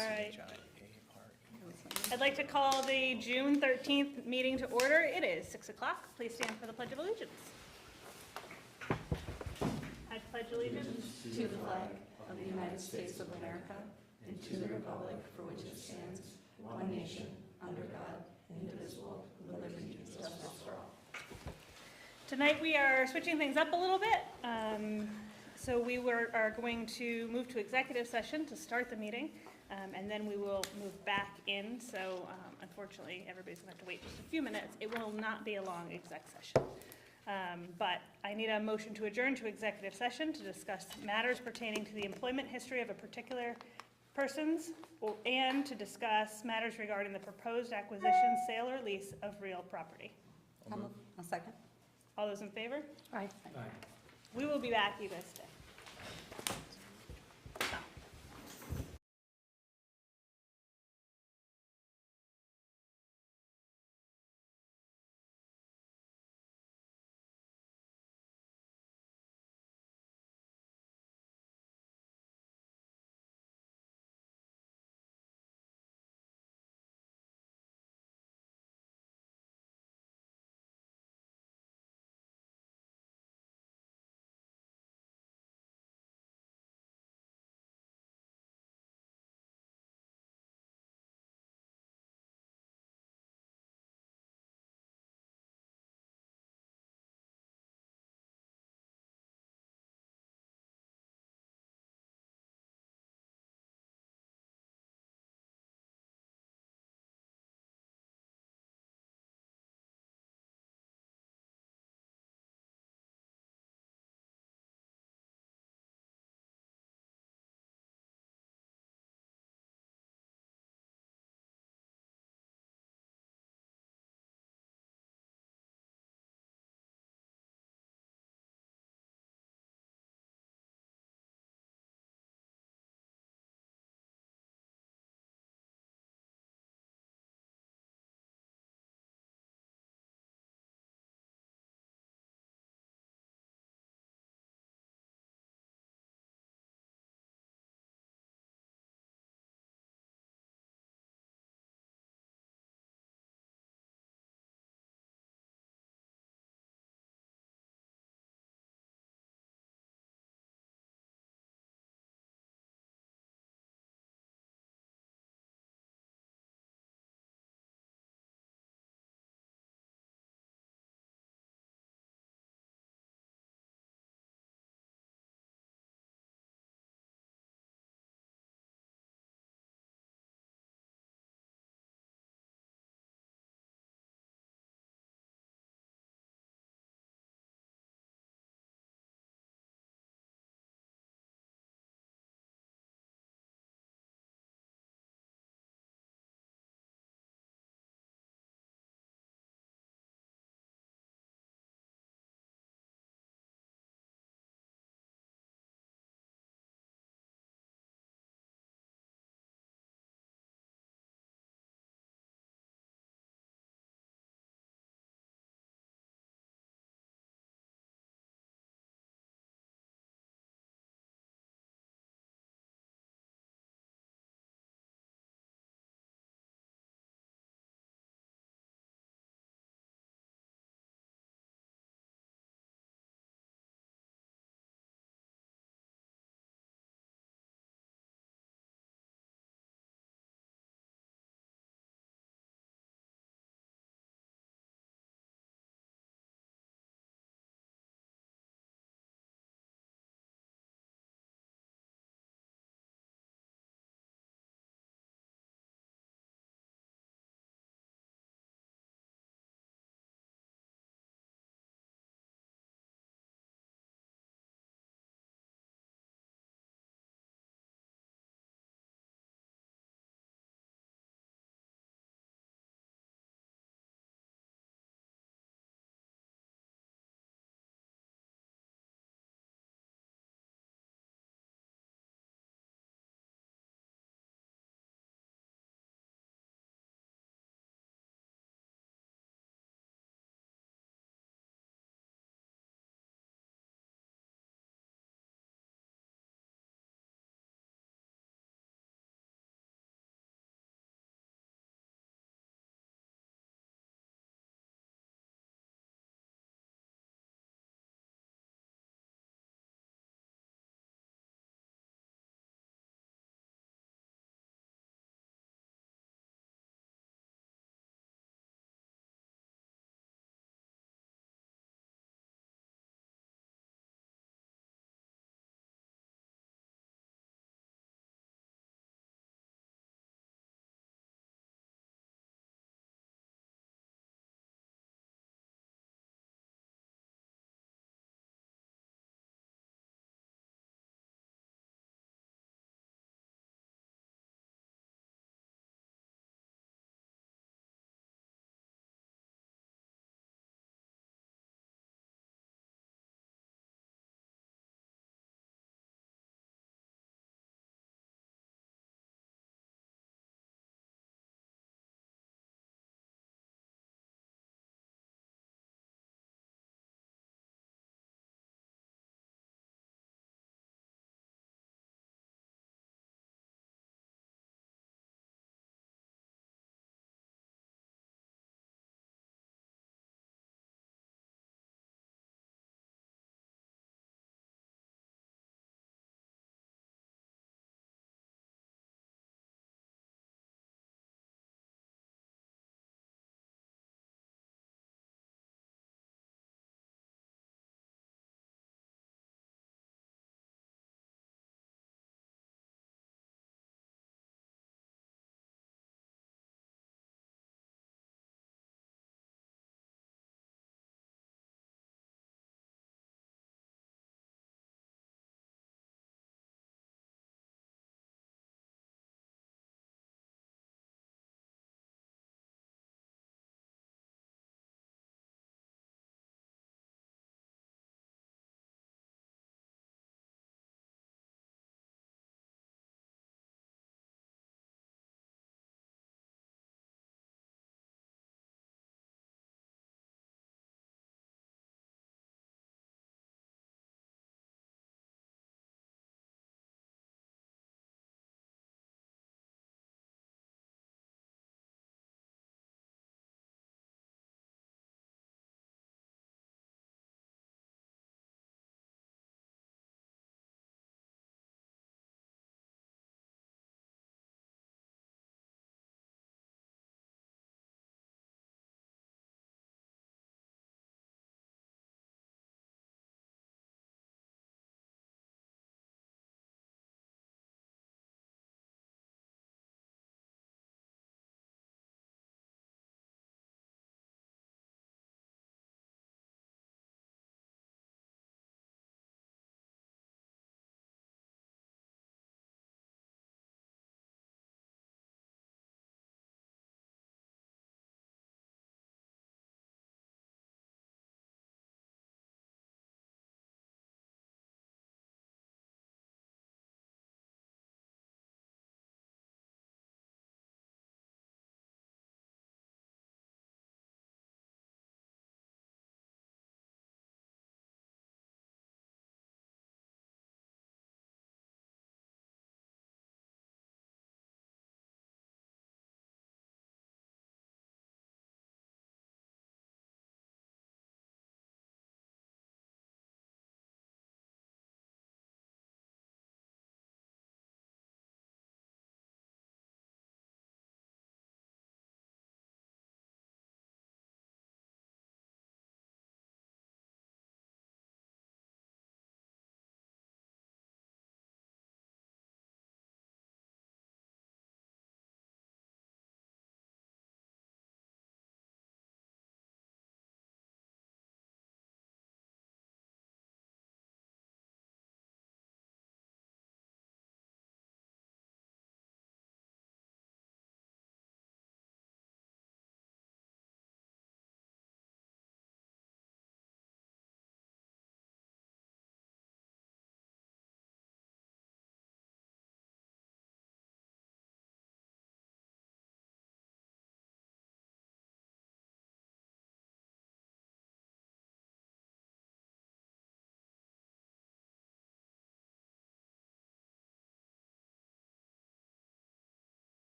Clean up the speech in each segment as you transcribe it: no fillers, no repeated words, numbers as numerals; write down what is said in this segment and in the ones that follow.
All right. I'd like to call the June 13th meeting to order. It is 6 o'clock. Please stand for the Pledge of Allegiance. I pledge allegiance To the flag of the United States of America and to the republic for which it stands, one nation, under God, indivisible, with liberty and justice for all. Tonight we are switching things up a little bit. So we are going to move to executive session to start the meeting, and then we will move back in. So unfortunately, everybody's going to have to wait just a few minutes. It will not be a long exec session. But I need a motion to adjourn to executive session to discuss matters pertaining to the employment history of a particular persons and to discuss matters regarding the proposed acquisition, sale, or lease of real property. A second. All those in favor? Aye. We will be back, you guys stay.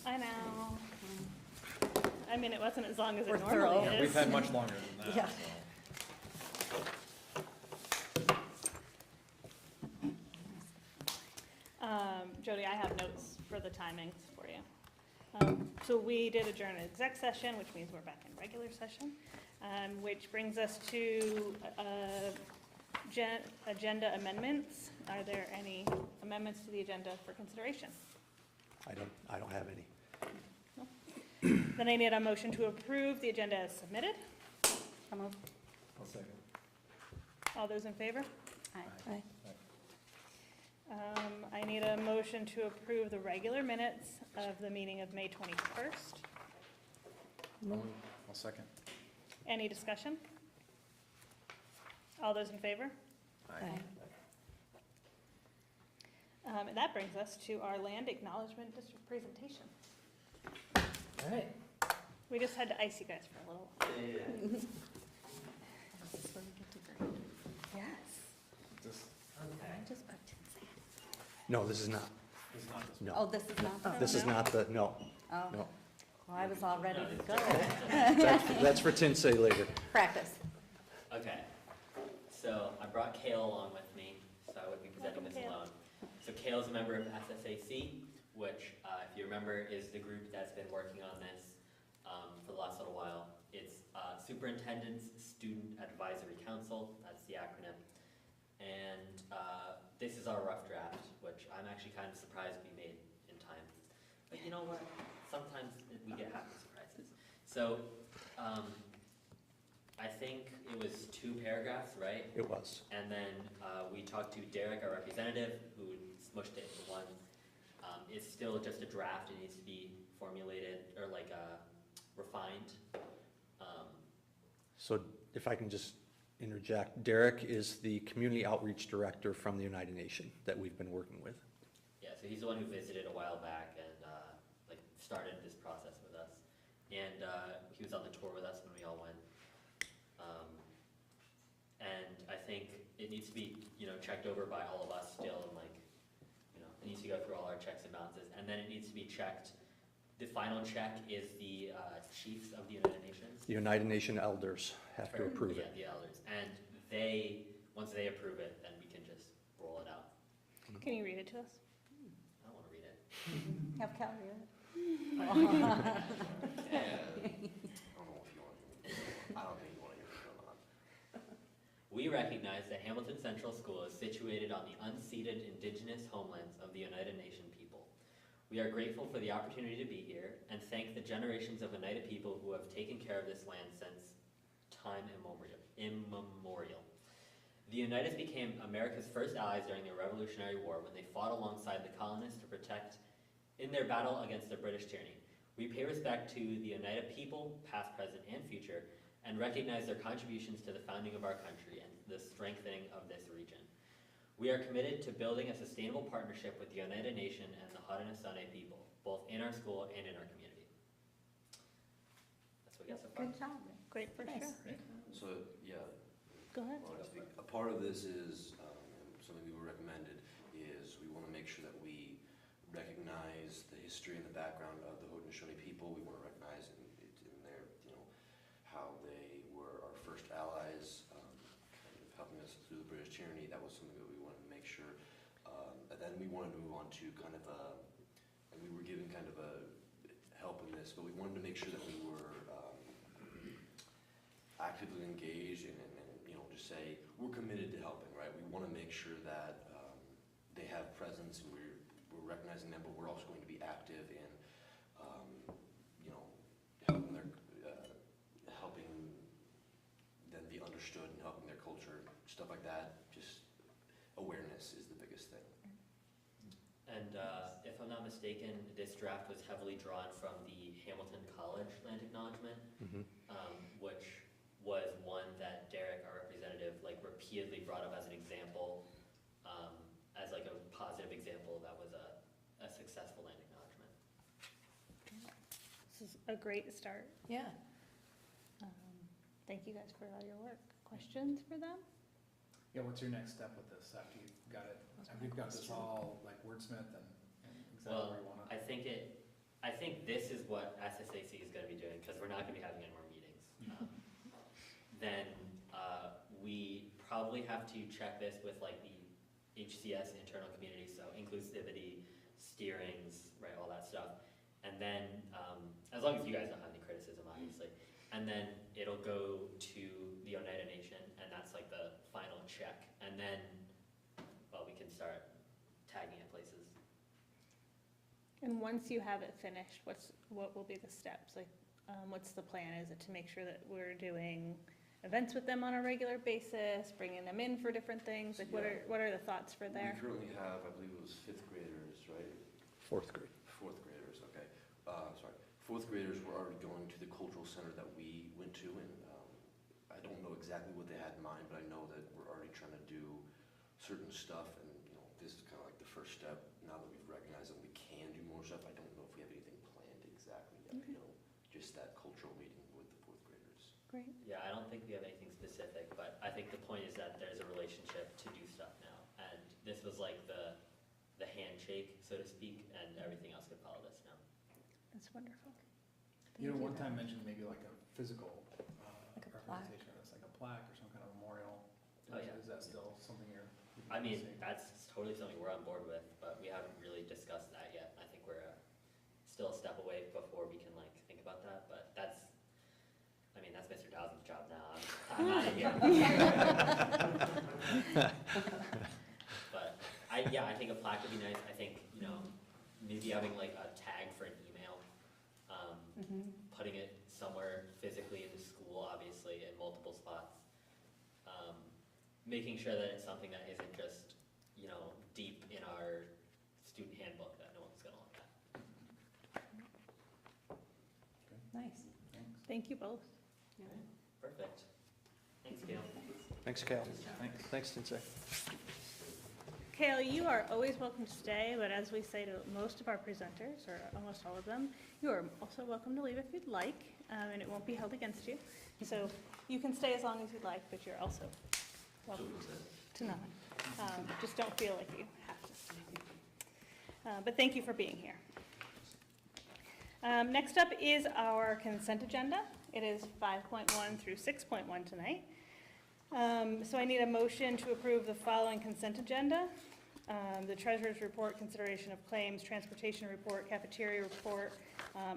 I know. I mean, it wasn't as long as We're it normally thorough. is. Yeah, we've had much longer than that, Yeah. so. Jody, I have notes for the timings for you. So we did adjourn an exec session, which means we're back in regular session, which brings us to agenda amendments. Are there any amendments to the agenda for consideration? I don't have any. Then I need a motion to approve the agenda as submitted. I'll move. I'll second. All those in favor? Aye. I need a motion to approve the regular minutes of the meeting of May 21st. I'll second. Any discussion? All those in favor? Aye. And that brings us to our land acknowledgement district presentation. All right. We just had to ice you guys for a little while. This is where we get to grade. Yes. Just, Just put Tinsy. No, this is not. it's not this. No. Oh, this is not the. This is not the, no. Oh, No. well, I was all ready to go. That's for Tinsay later. Practice. Okay, so I brought Kale along with me, so I wouldn't be presenting Welcome, this Kale. alone. So Kale's a member of SSAC, which, if you remember, is the group that's been working on this for the last little while. It's Superintendent's Student Advisory Council, that's the acronym. And this is our rough draft, which I'm actually kind of surprised we made in time. But you know what? Sometimes we get happy surprises. So I think it was 2 paragraphs, right? It was. And then we talked to Derek, our representative, who smushed it into one. It's still just a draft. It needs to be formulated or refined. So if I can just interject, Derek is the Community Outreach Director from the United Nations that we've been working with. Yeah, so he's the one who visited a while back and started this process with us. And he was on the tour with us when we all went. And I think it needs to be, checked over by all of us still, and it needs to go through all our checks and balances, and then it needs to be checked. The final check is the chiefs of the United Nations. The United Nations elders have to approve it. Yeah, the elders, and once they approve it, then we can just roll it out. Can you read it to us? I don't want to read it. Have Cal read it. I don't know if you want to. I don't think you want to hear it or not. We recognize that Hamilton Central School is situated on the unceded indigenous homelands of the United Nation people. We are grateful for the opportunity to be here and thank the generations of Oneida people who have taken care of this land since time immemorial. The Oneidas became America's first allies during the Revolutionary War when they fought alongside the colonists to protect in their battle against the British tyranny. We pay respect to the Oneida people, past, present, and future, and recognize their contributions to the founding of our country and the strengthening of this region. We are committed to building a sustainable partnership with the Oneida Nation and the Haudenosaunee people, both in our school and in our community. That's what we got so far. Good job. Great for Nice. sure. So, yeah, Go ahead. well, I speak. A part of this is, something we were recommended, is we want to make sure that we recognize the history and the background of the Haudenosaunee people. We want to recognize in their, how they were our first allies, kind of helping us through the British tyranny. That was something that we wanted to make sure. And then we wanted to move on to kind of and we were given kind of a help in this, but we wanted to make sure that we were actively engaged and just say, we're committed to helping, right? We want to make sure that they have presence and we're recognizing them, but we're also going to be active in, helping them be understood and helping their culture, stuff like that. Just awareness is the biggest thing. And if I'm not mistaken, this draft was heavily drawn from the Hamilton College land acknowledgement, which was one that Derek, our representative, repeatedly brought up as an example, as a positive example that was a successful land acknowledgement. This is a great start. Yeah. Thank you guys for all your work. Questions for them? Yeah, what's your next step with this after you've got it, after you've got this all wordsmith and exactly Well, where you want I think I think this is what SSAC is gonna be doing, because we're not gonna be having any more meetings. Then, we probably have to check this with like the HCS internal community, so inclusivity, steerings, right, all that stuff. And then, as long as you guys don't have any criticism, obviously. And then it'll go to the Oneida Nation, and that's like the final check. And then, well, we can start tagging it places. And once you have it finished, what will be the steps? Like, what's the plan? Is it to make sure that we're doing events with them on a regular basis, bringing them in for different things? Like, what are the thoughts for there? We currently have, I believe it was 5th graders, right? 4th grade. 4th graders, okay. Sorry. 4th graders were already going to the cultural center that we went to, and I don't know exactly what they had in mind, but I know that we're already trying to do certain stuff, and this is kind of like the first step. Now that we've recognized that we can do more stuff, I don't know if we have anything planned exactly yet. Okay. Just that cultural meeting with the 4th graders. Great. Yeah, I don't think we have anything specific, but I think the point is that there's a relationship to do stuff now. And this was like the handshake, so to speak, and everything else could follow this now. That's wonderful. You know, Thank one time mentioned maybe like a physical Like a plaque. representation of this, like a plaque or some kind of memorial. Oh, yeah. Is that still something you're? I mean, that's totally something we're on board with, but we haven't really discussed that yet. I think we're still a step away before we can like think about that, but that's Mr. Dowson's job now. I'm out of here. But I think a plaque would be nice. I think, maybe having like a tag for an email, putting it somewhere physically in the school, obviously, in multiple spots. Making sure that it's something that isn't just, deep in our student handbook that no one's gonna look at. Nice. Thanks. Thank you both. Yeah. Perfect. Thanks, Gail. Thanks, Cal. Thanks. Thanks, Tinsay. Kale, you are always welcome to stay, but as we say to most of our presenters, or almost all of them, you are also welcome to leave if you'd like, and it won't be held against you. So you can stay as long as you'd like, but you're also welcome to not. Just don't feel like you have to stay. But thank you for being here. Next up is our consent agenda. It is 5.1 through 6.1 tonight. So I need a motion to approve the following consent agenda. The treasurer's report, consideration of claims, transportation report, cafeteria report,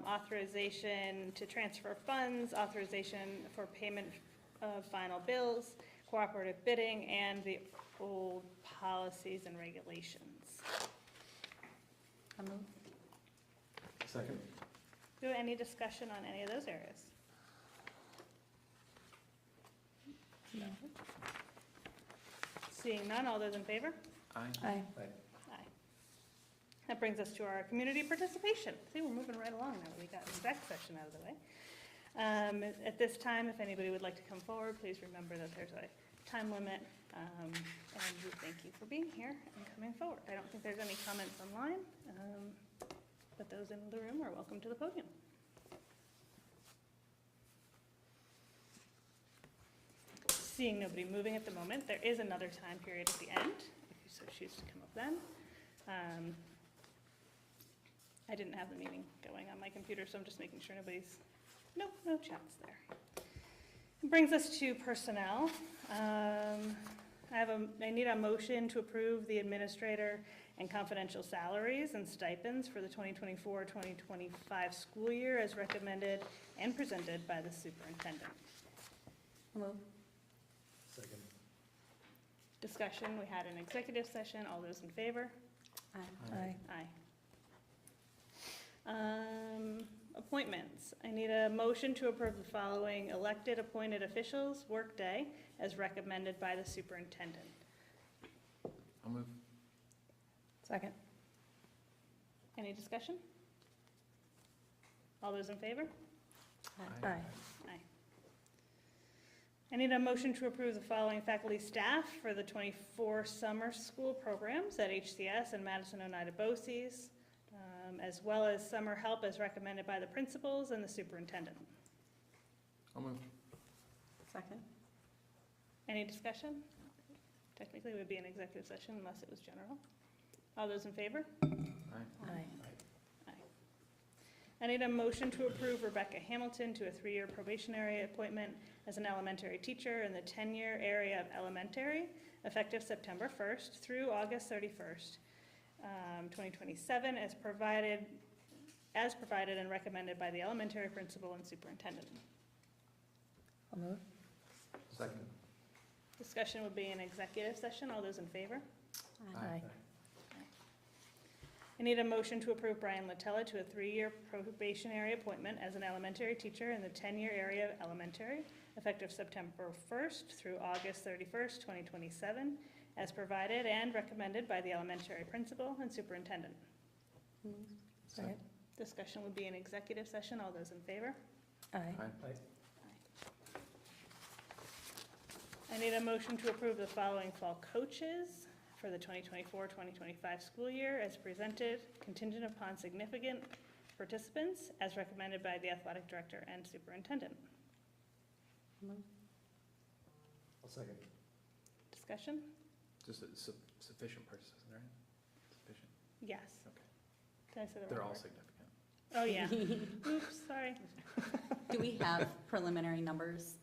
authorization to transfer funds, authorization for payment of final bills, cooperative bidding, and the old policies and regulations. I'll move. Second. Do any discussion on any of those areas? No. Seeing none, all those in favor? Aye. Aye. Aye. That brings us to our community participation. See, we're moving right along now. We got exec session out of the way. At this time, if anybody would like to come forward, please remember that there's a time limit. And we thank you for being here and coming forward. I don't think there's any comments online, but those in the room are welcome to the podium. Seeing nobody moving at the moment, there is another time period at the end, if you so choose to come up then. I didn't have the meeting going on my computer, so I'm just making sure nobody's, no chats there. It brings us to personnel. I need a motion to approve the administrator and confidential salaries and stipends for the 2024-2025 school year as recommended and presented by the superintendent. I'll move. Second. Discussion, we had an executive session. All those in favor? Aye. Aye. Appointments. I need a motion to approve the following elected appointed officials workday as recommended by the superintendent. I'll move. Second. Any discussion? All those in favor? Aye. Aye. I need a motion to approve the following faculty staff for the 24 summer school programs at HCS and Madison Oneida BOCES, as well as summer help as recommended by the principals and the superintendent. I'll move. Second. Any discussion? Technically, it would be an executive session unless it was general. All those in favor? Aye. Aye. Aye. I need a motion to approve Rebecca Hamilton to a 3-year probationary appointment as an elementary teacher in the 10-year area of elementary, effective September 1st through August 31st, 2027, as provided and recommended by the elementary principal and superintendent. I'll move. Second. Discussion would be an executive session. All those in favor? Aye. I need a motion to approve Brian Latella to a 3-year probationary appointment as an elementary teacher in the 10-year area of elementary, effective September 1st through August 31st, 2027, as provided and recommended by the elementary principal and superintendent. Second. Discussion would be an executive session. All those in favor? Aye. I need a motion to approve the following fall coaches for the 2024-2025 school year as presented, contingent upon significant participants, as recommended by the athletic director and superintendent. I'll second. Discussion? Just sufficient participants, right? Sufficient. Yes. Okay. Did I say the They're wrong all word? significant. Oh, yeah. Oops, sorry. Do we have preliminary numbers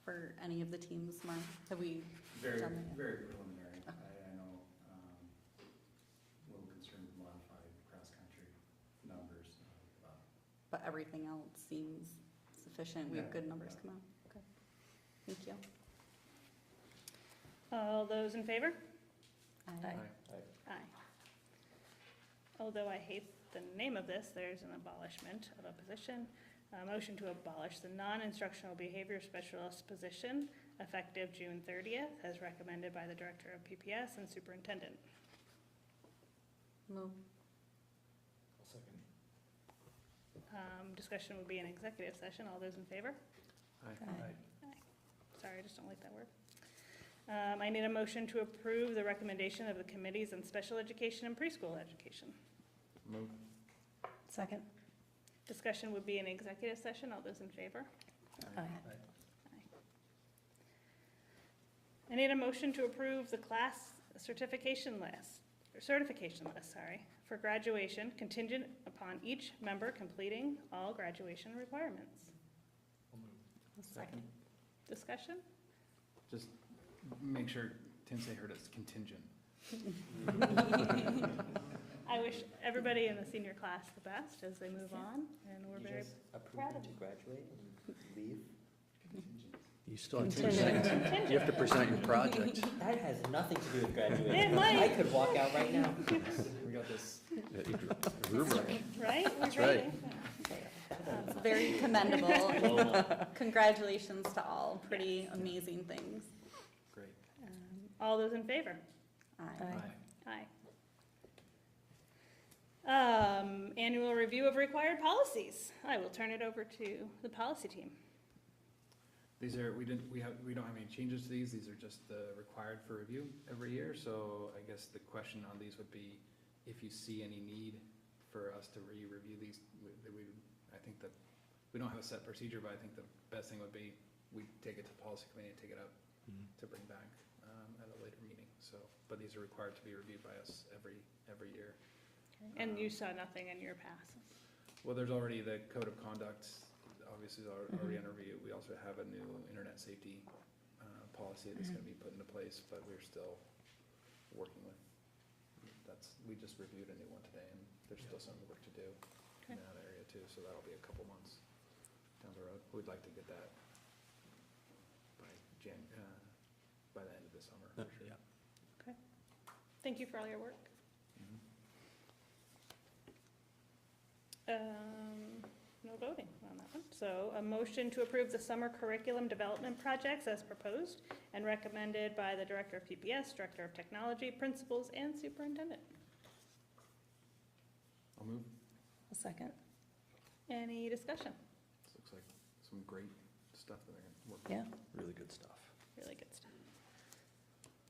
for any of the teams, Mark? Have we Very, done that yet? very preliminary. I know, a little concerned with modified cross-country numbers. But everything else seems sufficient. We have Yeah. good numbers come out. Okay. Thank you. All those in favor? Aye. Aye. Although I hate the name of this, there's an abolishment of a position. A motion to abolish the non-instructional behavior specialist position effective June 30th, as recommended by the director of PPS and superintendent. Move. I'll second. Discussion would be an executive session. All those in favor? Aye. Sorry, I just don't like that word. I need a motion to approve the recommendation of the committees on special education and preschool education. Move. Second. Discussion would be an executive session. All those in favor? Aye. I need a motion to approve the class certification list, for graduation contingent upon each member completing all graduation requirements. I'll move. Second. Discussion? Just make sure Tinsay heard us contingent. I wish everybody in the senior class the best as they move on, and we're very proud of to graduate and leave? You still have to Contingent. present, you have to present your project. That has nothing to do with graduating. It might. I could walk out right now. We got this. Rubric. right? We're That's right. grading. It's very commendable. Congratulations to all. Pretty amazing things. Great. All those in favor? Aye. Aye. Annual review of required policies. I will turn it over to the policy team. These are, we don't have any changes to these. These are just required for review every year. So I guess the question on these would be, if you see any need for us to re-review these, I think that, we don't have a set procedure, but I think the best thing would be, we take it to policy committee and take it up to bring back at a later meeting. So, but these are required to be reviewed by us every year. And you saw nothing in your pass. Well, there's already the code of conduct, obviously is already under review. We also have a new internet safety policy that's gonna be put into place, but we're still working with, we just reviewed a new one today, and there's still some work to do in that area too, so that'll be a couple months down the road. We'd like to get that by by the end of the summer, for sure. Yeah. Thank you for all your work. No voting on that one. So a motion to approve the summer curriculum development projects as proposed and recommended by the Director of PPS, Director of Technology, Principals, and Superintendent. I'll move. A second. Any discussion? This looks like some great stuff that they're gonna work on. Yeah. Really good stuff. Really good stuff.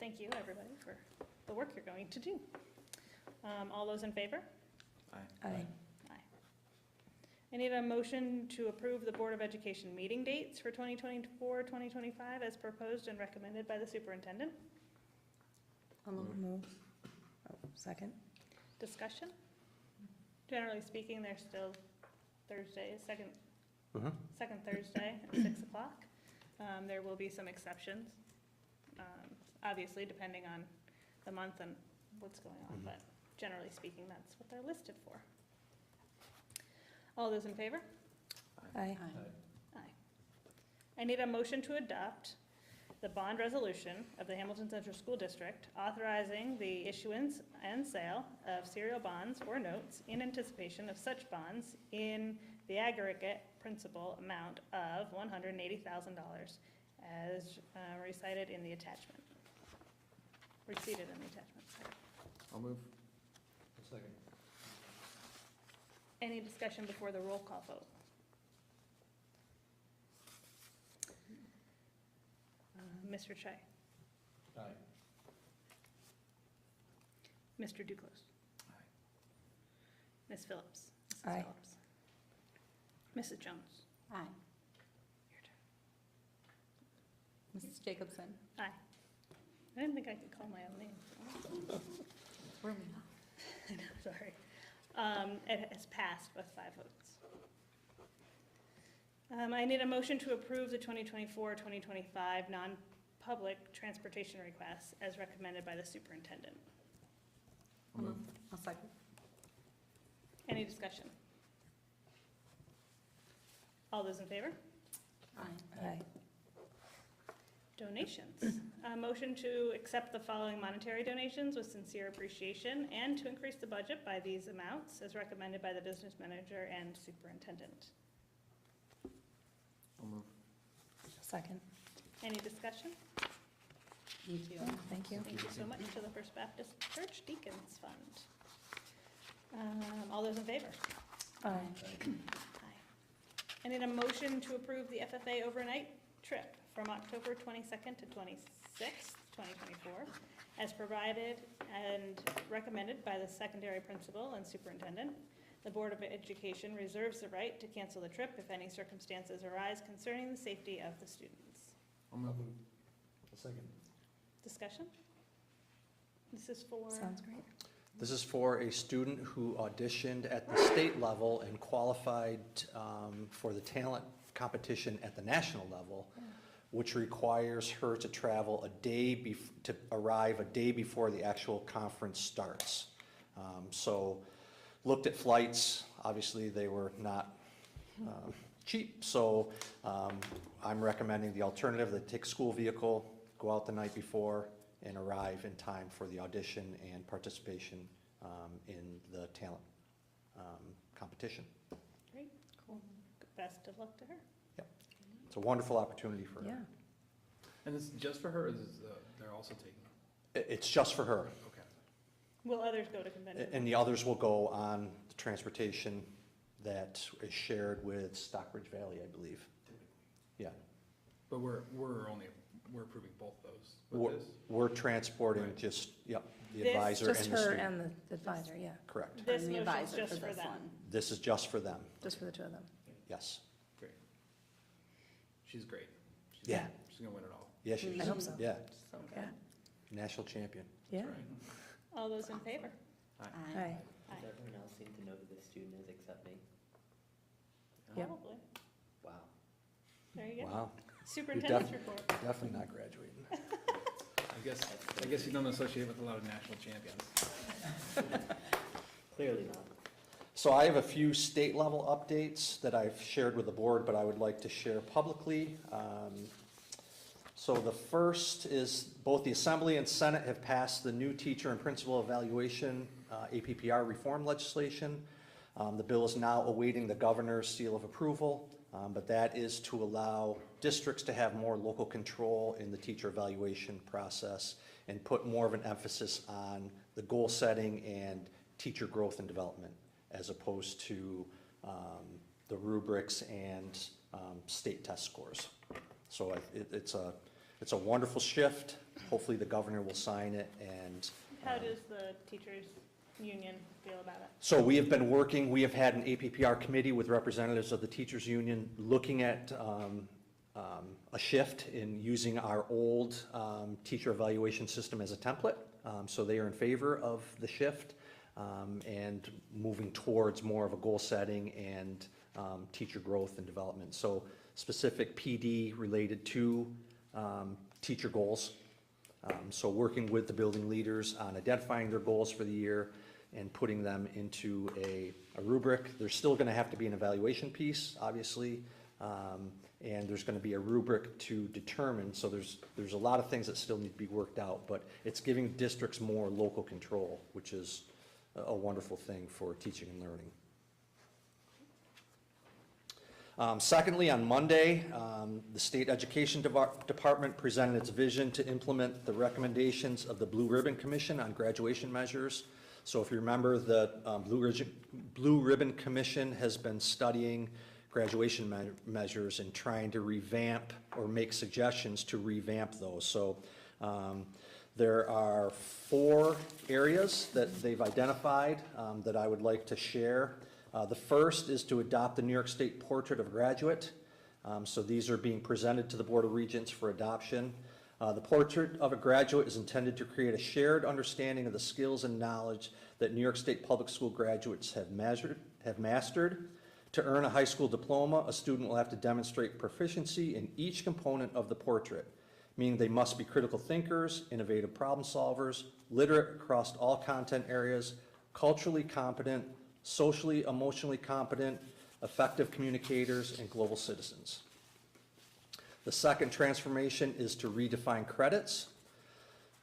Thank you, everybody, for the work you're going to do. All those in favor? Aye. I need a motion to approve the Board of Education meeting dates for 2024, 2025 as proposed and recommended by the superintendent. I'll move. Oh, second. Discussion? Generally speaking, they're Thursday, second Mhm. Thursday at 6 o'clock. There will be some exceptions, obviously depending on the month and what's going on, Mhm. but generally speaking, that's what they're listed for. All those in favor? Aye. Aye. I need a motion to adopt the bond resolution of the Hamilton Central School District authorizing the issuance and sale of serial bonds or notes in anticipation of such bonds in the aggregate principal amount of $180,000 as recited in the attachment. Receipted in the attachment, sorry. I'll move. Second. Any discussion before the roll call vote? Mr. Chai? Aye. Mr. Duclos? Aye. Ms. Phillips? Mrs. Aye. Phillips? Mrs. Jones? Aye. Your turn. Mrs. Jacobson? Aye. I didn't think I could call my own name. Room. Sorry. It has passed with 5 votes. I need a motion to approve the 2024-2025 non-public transportation requests as recommended by the superintendent. I'll move. I'll second. Any discussion? All those in favor? Aye. Donations. A motion to accept the following monetary donations with sincere appreciation and to increase the budget by these amounts as recommended by the business manager and superintendent. I'll move. Second. Any discussion? Thank you. Thank you. Thank you so much to the First Baptist Church Deacons Fund. All those in favor? Aye. Aye. I need a motion to approve the FFA overnight trip from October 22nd to 26th, 2024, as provided and recommended by the secondary principal and superintendent. The Board of Education reserves the right to cancel the trip if any circumstances arise concerning the safety of the students. I'll move. A second. Discussion? This is for? Sounds great. This is for a student who auditioned at the state level and qualified for the talent competition at the national level, which requires her to travel to arrive a day before the actual conference starts. So looked at flights, obviously they were not cheap, so I'm recommending the alternative, that take a school vehicle, go out the night before, and arrive in time for the audition and participation in the talent competition. Great, cool. Best of luck to her. It's a wonderful opportunity for her. Yeah. And this is just for her, or is this, they're also taking? It's just for her, Okay. Will others go to convention? and the others will go on the transportation that is shared with Stockbridge Valley, I believe. Yeah, But we're approving both those we're, with this? we're transporting Right. just, yep, the This- advisor Just and the her student. and the advisor, yeah. Correct. This And the motion's advisor just for for this them. one. This is just for them, Just for the two of them. yes. Great. She's great. She's Yeah. gonna- She's gonna win it all. Yeah, she I hope so. Yeah, So Yeah. good. national champion. Yeah. That's right. All those in favor? Aye. Aye. Does everyone else seem to know who this student is except me? Yep. Probably. Wow. There you go. Wow, Superintendent's report. definitely not graduating. I guess you don't associate with a lot of national champions. Clearly not. So I have a few state level updates that I've shared with the board, but I would like to share publicly. So the first is both the Assembly and Senate have passed the new teacher and principal evaluation, APPR reform legislation. The bill is now awaiting the governor's seal of approval, but that is to allow districts to have more local control in the teacher evaluation process and put more of an emphasis on the goal setting and teacher growth and development, as opposed to the rubrics and state test scores. So it's a wonderful shift. Hopefully the governor will sign it, and How does the teachers' union feel about it? so we have been working, we have had an APPR committee with representatives of the teachers union looking at a shift in using our old teacher evaluation system as a template. So they are in favor of the shift and moving towards more of a goal setting and teacher growth and development. So specific PD related to teacher goals. So working with the building leaders on identifying their goals for the year and putting them into a rubric. There's still gonna have to be an evaluation piece, obviously, and there's gonna be a rubric to determine, so there's a lot of things that still need to be worked out, but it's giving districts more local control, which is a wonderful thing for teaching and learning. Secondly, on Monday, the State Education Department presented its vision to implement the recommendations of the Blue Ribbon Commission on graduation measures. So if you remember, the Blue Ribbon Commission has been studying graduation measures and trying to revamp or make suggestions to revamp those. So there are 4 areas that they've identified that I would like to share. The first is to adopt the New York State Portrait of a Graduate. So these are being presented to the Board of Regents for adoption. The Portrait of a Graduate is intended to create a shared understanding of the skills and knowledge that New York State public school graduates have mastered. To earn a high school diploma, a student will have to demonstrate proficiency in each component of the portrait, meaning they must be critical thinkers, innovative problem solvers, literate across all content areas, culturally competent, socially, emotionally competent, effective communicators, and global citizens. The second transformation is to redefine credits.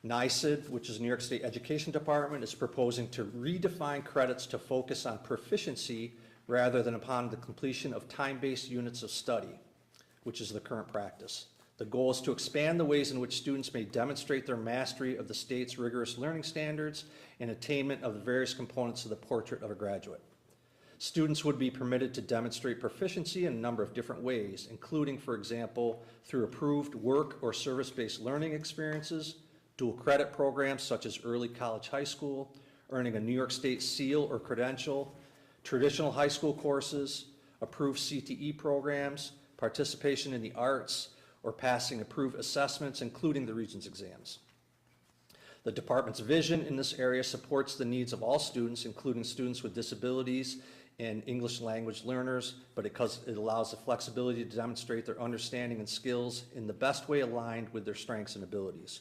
NYSED, which is New York State Education Department, is proposing to redefine credits to focus on proficiency rather than upon the completion of time-based units of study, which is the current practice. The goal is to expand the ways in which students may demonstrate their mastery of the state's rigorous learning standards and attainment of the various components of the Portrait of a Graduate. Students would be permitted to demonstrate proficiency in a number of different ways, including, for example, through approved work or service-based learning experiences, dual credit programs such as early college high school, earning a New York State seal or credential, traditional high school courses, approved CTE programs, participation in the arts, or passing approved assessments, including the Regents exams. The department's vision in this area supports the needs of all students, including students with disabilities and English language learners, but because it allows the flexibility to demonstrate their understanding and skills in the best way aligned with their strengths and abilities.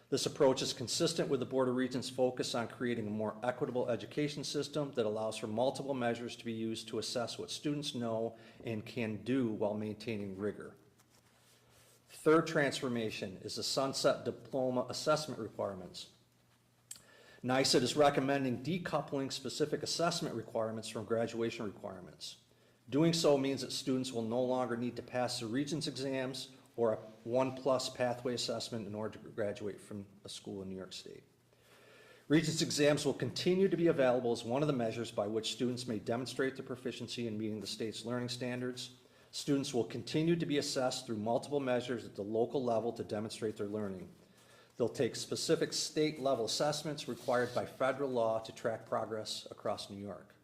This approach is consistent with the Board of Regents' focus on creating a more equitable education system that allows for multiple measures to be used to assess what students know and can do while maintaining rigor. Third transformation is the sunset diploma assessment requirements. NYSED is recommending decoupling specific assessment requirements from graduation requirements. Doing so means that students will no longer need to pass the Regents exams or a 1+ pathway assessment in order to graduate from a school in New York State. Regents exams will continue to be available as one of the measures by which students may demonstrate their proficiency in meeting the state's learning standards. Students will continue to be assessed through multiple measures at the local level to demonstrate their learning. They'll take specific state-level assessments required by federal law to track progress across New York.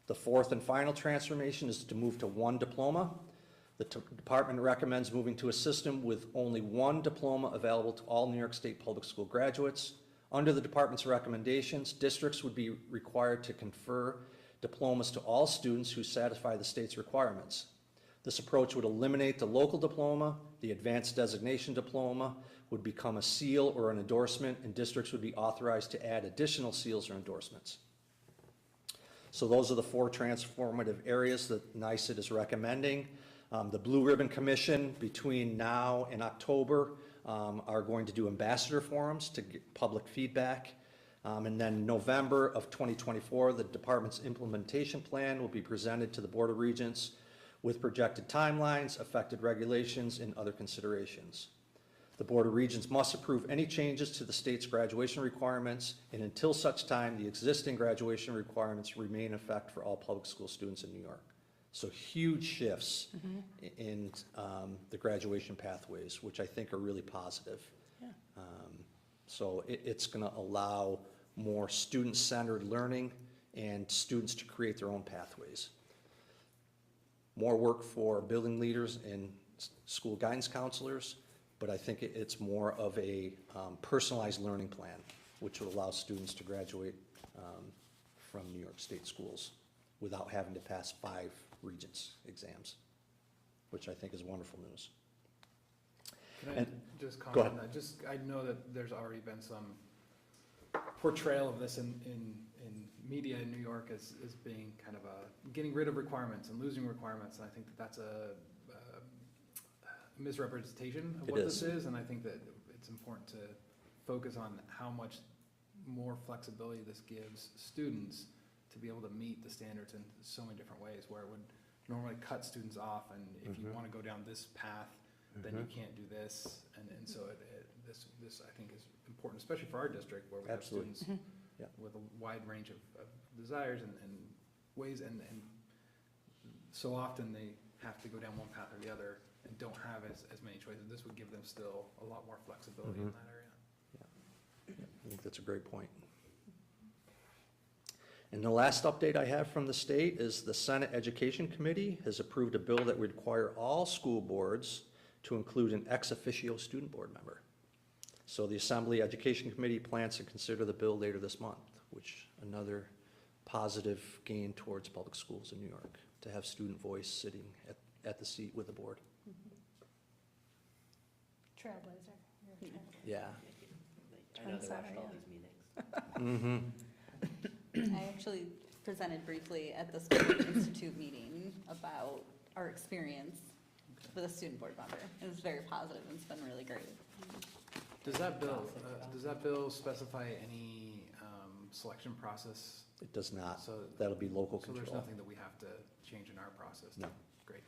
The fourth and final transformation is to move to one diploma. The department recommends moving to a system with only one diploma available to all New York State public school graduates. Under the department's recommendations, districts would be required to confer diplomas to all students who satisfy the state's requirements. This approach would eliminate the local diploma. The advanced designation diploma would become a seal or an endorsement, and districts would be authorized to add additional seals or endorsements. So those are the 4 transformative areas that NYSED is recommending. The Blue Ribbon Commission between now and October are going to do ambassador forums to get public feedback. And then November of 2024, the department's implementation plan will be presented to the Board of Regents with projected timelines, affected regulations, and other considerations. The Board of Regents must approve any changes to the state's graduation requirements, and until such time, the existing graduation requirements remain in effect for all public school students in New York. So huge shifts in the graduation pathways, which I think are really positive. Yeah. So it's going to allow more student-centered learning and students to create their own pathways. More work for building leaders and school guidance counselors, but I think it's more of a personalized learning plan, which will allow students to graduate from New York State schools without having to pass 5 Regents exams, which I think is wonderful news. Can I And- just go comment ahead. on that? Just, I know that there's already been some portrayal of this in media in New York as being kind of a, getting rid of requirements and losing requirements, and I think that that's a misrepresentation of It what is. this is, and I think that it's important to focus on how much more flexibility this gives students to be able to meet the standards in so many different ways, where it would normally cut students off, and if you Mhm. wanna go down this path, then you can't do this, and so this I think is important, especially for our district, where we have Absolutely. students Yeah. with a wide range of desires and ways, and so often they have to go down one path or the other and don't have as many choices. This would give them still a lot more flexibility in Mhm. that area. I think that's a great point. And the last update I have from the state is the Senate Education Committee has approved a bill that would require all school boards to include an ex officio student board member. So the Assembly Education Committee plans to consider the bill later this month, which another positive gain towards public schools in New York, to have student voice sitting at the seat with the board. Trailblazer. You're a trailblazer. Yeah. I know they watched Trendsetter, all yeah. these meetings. Mm-hmm. I actually presented briefly at the School Board Institute meeting about our experience with a student board member. It was very positive and it's been really great. Does that bill specify any selection process? It does not. So, That'll be local so there's control. nothing that we have to change in our process? No. Great.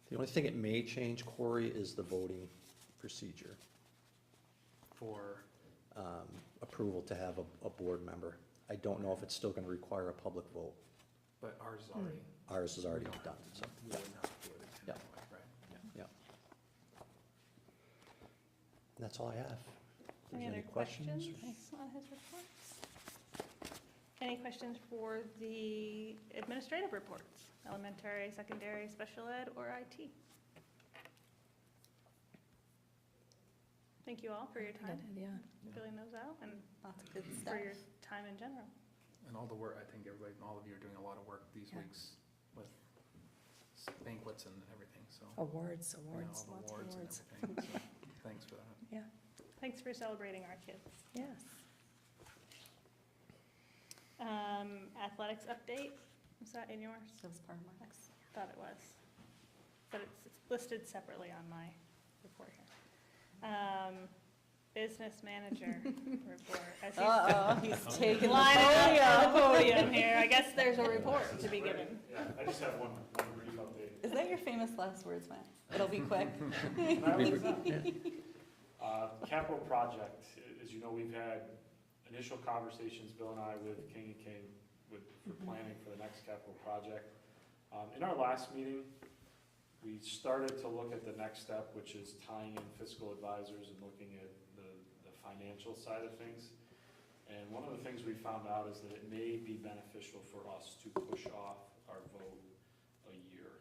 The only thing it may change, Corey, is the voting procedure. For, Approval to have a board member. I don't know if it's still gonna require a public vote. but ours is already. Ours is already we don't done, have to- so, We yeah, wouldn't have to do it in Yeah. that way, right? yeah. And that's all I have. If there's Any other questions or- on his reports? Any questions for the administrative reports? Elementary, secondary, special ed, or IT? Thank you all for your time, Yeah, filling those out, and lots of good for stuff. your time in general. And all the work, I think everybody, all of you are doing a lot of work these Yeah. weeks with banquets and everything, so. Awards, yeah, awards, all the lots of awards and awards. everything, so thanks for that. Yeah, Thanks for celebrating our kids. yes. Athletics update, was that in yours? That was part of Mark's. Thought it was, but it's listed separately on my report here. Business manager report. As He's taking the lining up podium. the podium here, I guess there's a report to be given. Yeah, I just have one brief update. Is that your famous last words, Matt? It'll be quick. Capital project, as you know, we've had initial conversations, Bill and I, with King and King for planning for the next capital project. In our last meeting, we started to look at the next step, which is tying in fiscal advisors and looking at the financial side of things. And one of the things we found out is that it may be beneficial for us to push off our vote a year.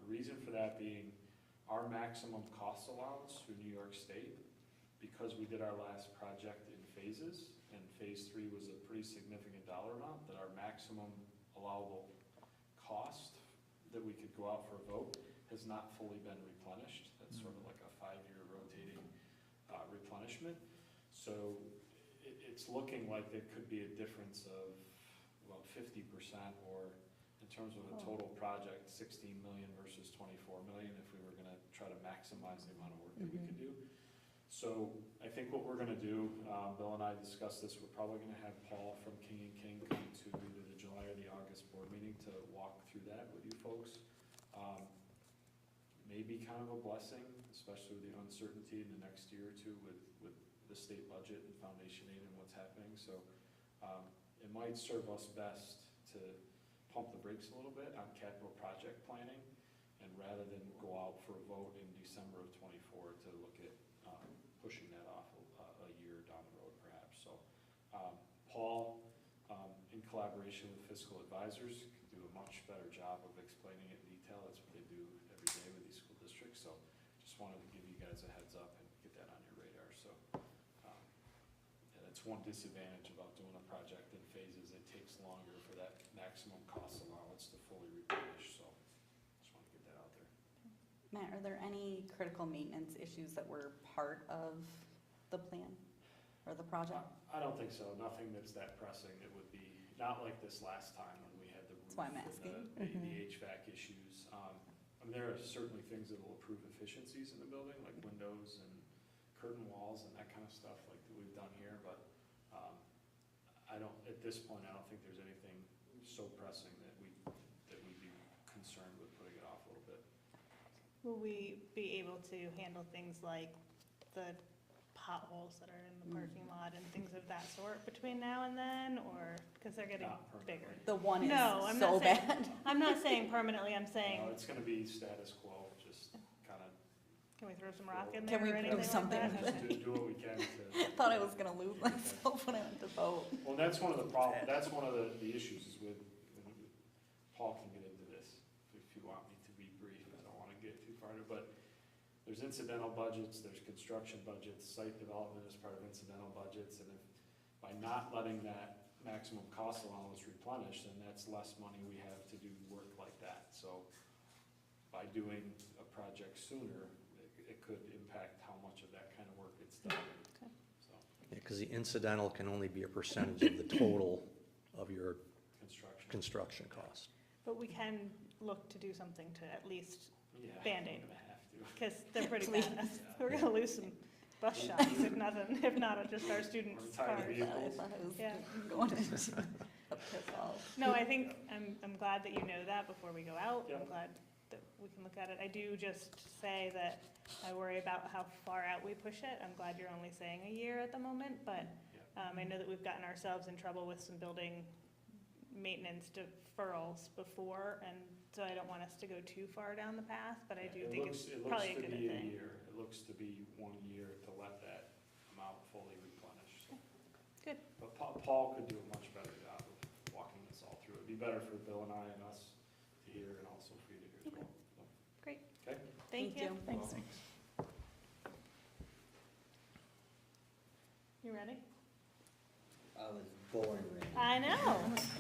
The reason for that being our maximum cost allowance through New York State, because we did our last project in phases, and phase 3 was a pretty significant dollar amount, that our maximum allowable cost that we could go out for a vote has not fully been replenished. That's sort of like a 5-year rotating replenishment. So it's looking like there could be a difference of about 50%, or in terms of a total project, 16 million versus 24 million if we were gonna try to maximize the amount of work that we could do. So I think what we're gonna do, Bill and I discussed this, we're probably gonna have Paul from King and King come to either the July or the August board meeting to walk through that with you folks. Maybe kind of a blessing, especially with the uncertainty in the next year or two with the state budget and foundation aid and what's happening. So it might serve us best to pump the brakes a little bit on capital project planning, and rather than go out for a vote in December of '24 to look at pushing that off a year down the road perhaps. So Paul, in collaboration with fiscal advisors, can do a much better job of explaining it in detail. That's what they do every day with these school districts. So just wanted to give you guys a heads up and get that on your radar. So and that's one disadvantage about doing a project in phases. It takes longer for that maximum cost allowance to fully replenish, so just want to get that out there. Matt, are there any critical maintenance issues that were part of the plan or the project? I don't think so, nothing that's that pressing. It would be, not like this last time when we had the roof That's why I'm and asking. the HVAC issues. I mean, there are certainly things that will improve efficiencies in the building, like windows and curtain walls and that kind of stuff like that we've done here, but I don't, at this point, I don't think there's anything so pressing that we'd be concerned with putting it off a little bit. Will we be able to handle things like the potholes that are in the parking lot and things of that sort between now and then, or, because they're getting Not bigger? permanently. The one is No, I'm so not saying- bad. I'm not saying permanently, I'm saying, No, it's gonna be status quo, just kind of, can we throw some rock in Can there we or do anything like something that? with Okay. just do what we can to. I thought I was gonna lose myself when I went to vote. Well, that's one of the that's one of the issues is with, Paul can get into this if you want me to be brief, I don't wanna get too far into it, but there's incidental budgets, there's construction budgets, site development is part of incidental budgets, and if, by not letting that maximum cost allowance replenish, then that's less money we have to do work like that, so by doing a project sooner, it could impact how much of that kind of work gets done. Okay. So, Because the incidental can only be a percentage of the total of your construction. construction cost. But we can look to do something to at least, Yeah. Band-Aid. We're gonna have to. because they're pretty Please. bad. We're gonna lose some bus shops if nothing, if not just our students' Retired cars. vehicles. I thought it was Yeah. going into a piss off. No, I think, I'm glad that you know that before we go out. I'm Yep. glad that we can look at it. I do just say that I worry about how far out we push it. I'm glad you're only saying a year at the moment, but I know that we've gotten ourselves in trouble with some building maintenance deferrals before, and so I don't want us to go too far down the path, but I do It think looks- it's it looks probably a to good be thing. year. It looks to be 1 year to let that amount fully replenish. So. Good. But Paul could do a much better job of walking us all through. It'd be better for Bill and I and us to hear, and also for you to hear as well. So, Great. Okay. Thank you. Thanks. You ready? I was born ready. I know.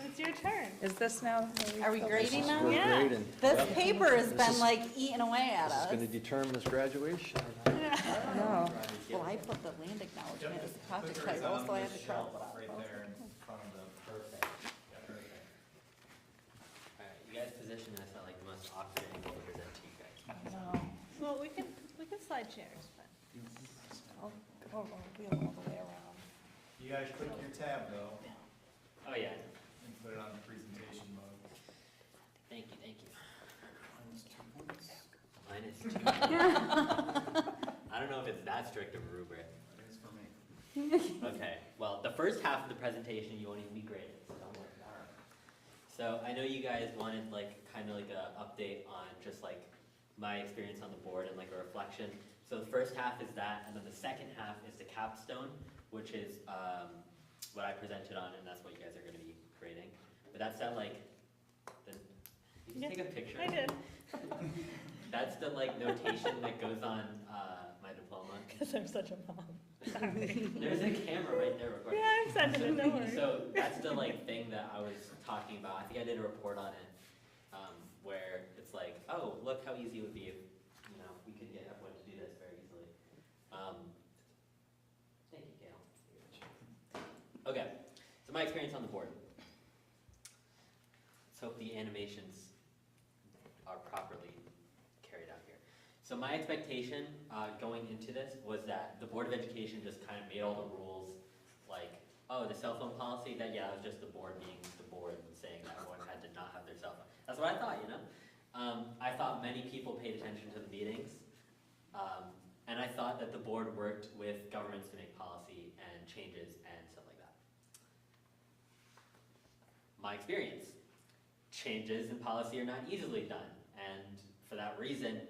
It's your turn. Is this now? Are we grading now? We're Yeah. grading. This paper has This been is- like eating away at This is us. gonna determine his graduation. No. Well, I put the land acknowledgement as a project title, so I have to cross it out. Right there in front of the perfect. Perfect. Alright, you guys position us at like the most awkward angle to present to you guys. No. Well, we can slide chairs, but. I'll go wheel all the way around. You guys click your tab though, Oh, yeah. and put it on presentation mode. Thank you, thank you. Minus 2 points. Minus 2. I don't know if it's that strict of a rubric. It is for me. Okay, well, the first half of the presentation, you won't even be graded, so don't worry about it. So I know you guys wanted like, kind of like a update on just like my experience on the board and like a reflection. So the first half is that, and then the second half is the capstone, which is what I presented on, and that's what you guys are gonna be grading. But that's that like, did you Yeah, take a picture? I did, That's the like notation that goes on my diploma. because I'm such a mom. Sorry. There's a camera right there recording. Yeah, I'm sending it, don't worry. So that's the like thing that I was talking about. I think I did a report on it, where it's like, oh, look how easy it would be if, you know, we could get everyone to do this very easily. Thank you, Gail. Okay, so my experience on the board. Let's hope the animations are properly carried out here. So my expectation going into this was that the Board of Education just kind of made all the rules, like, oh, the cell phone policy, that, yeah, it was just the board being the board and saying that everyone had to not have their cell phone. That's what I thought, you know? I thought many people paid attention to the meetings, and I thought that the board worked with governments to make policy and changes and stuff like that. My experience, changes in policy are not easily done, and for that reason,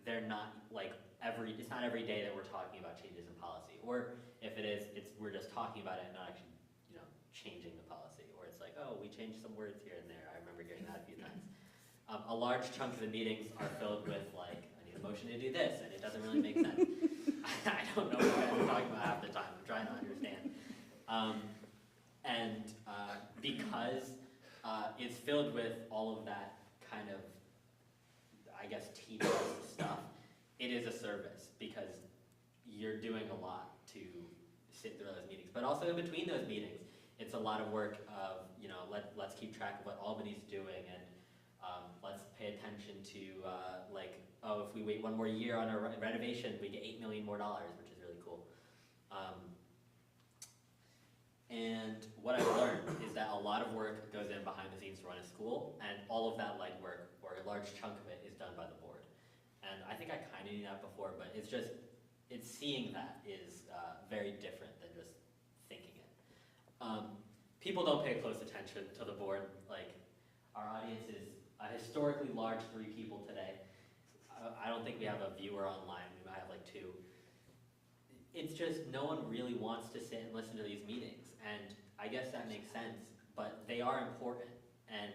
they're not like it's not every day that we're talking about changes in policy, or if it is, we're just talking about it and not actually, you know, changing the policy, or it's like, oh, we changed some words here and there. I remember hearing that a few times. A large chunk of the meetings are filled with like, I need a motion to do this, and it doesn't really make sense. I don't know what I'm talking about half the time. I'm trying to understand. Because is filled with all of that kind of, I guess, tedious stuff. It is a service because you're doing a lot to sit through those meetings. But also in between those meetings, it's a lot of work of, let's keep track of what Albany's doing, and let's pay attention to, if we wait one more year on a renovation, we get $8 million more, which is really cool. And what I've learned is that a lot of work goes in behind the scenes to run a school, and all of that legwork, or a large chunk of it, is done by the board. And I think I kind of knew that before, but it's seeing that is very different than just thinking it. People don't pay close attention to the board. Like, our audience is a historically large 3 people today. I don't think we have a viewer online. We might have like 2. It's just no one really wants to sit and listen to these meetings. And I guess that makes sense, but they are important, and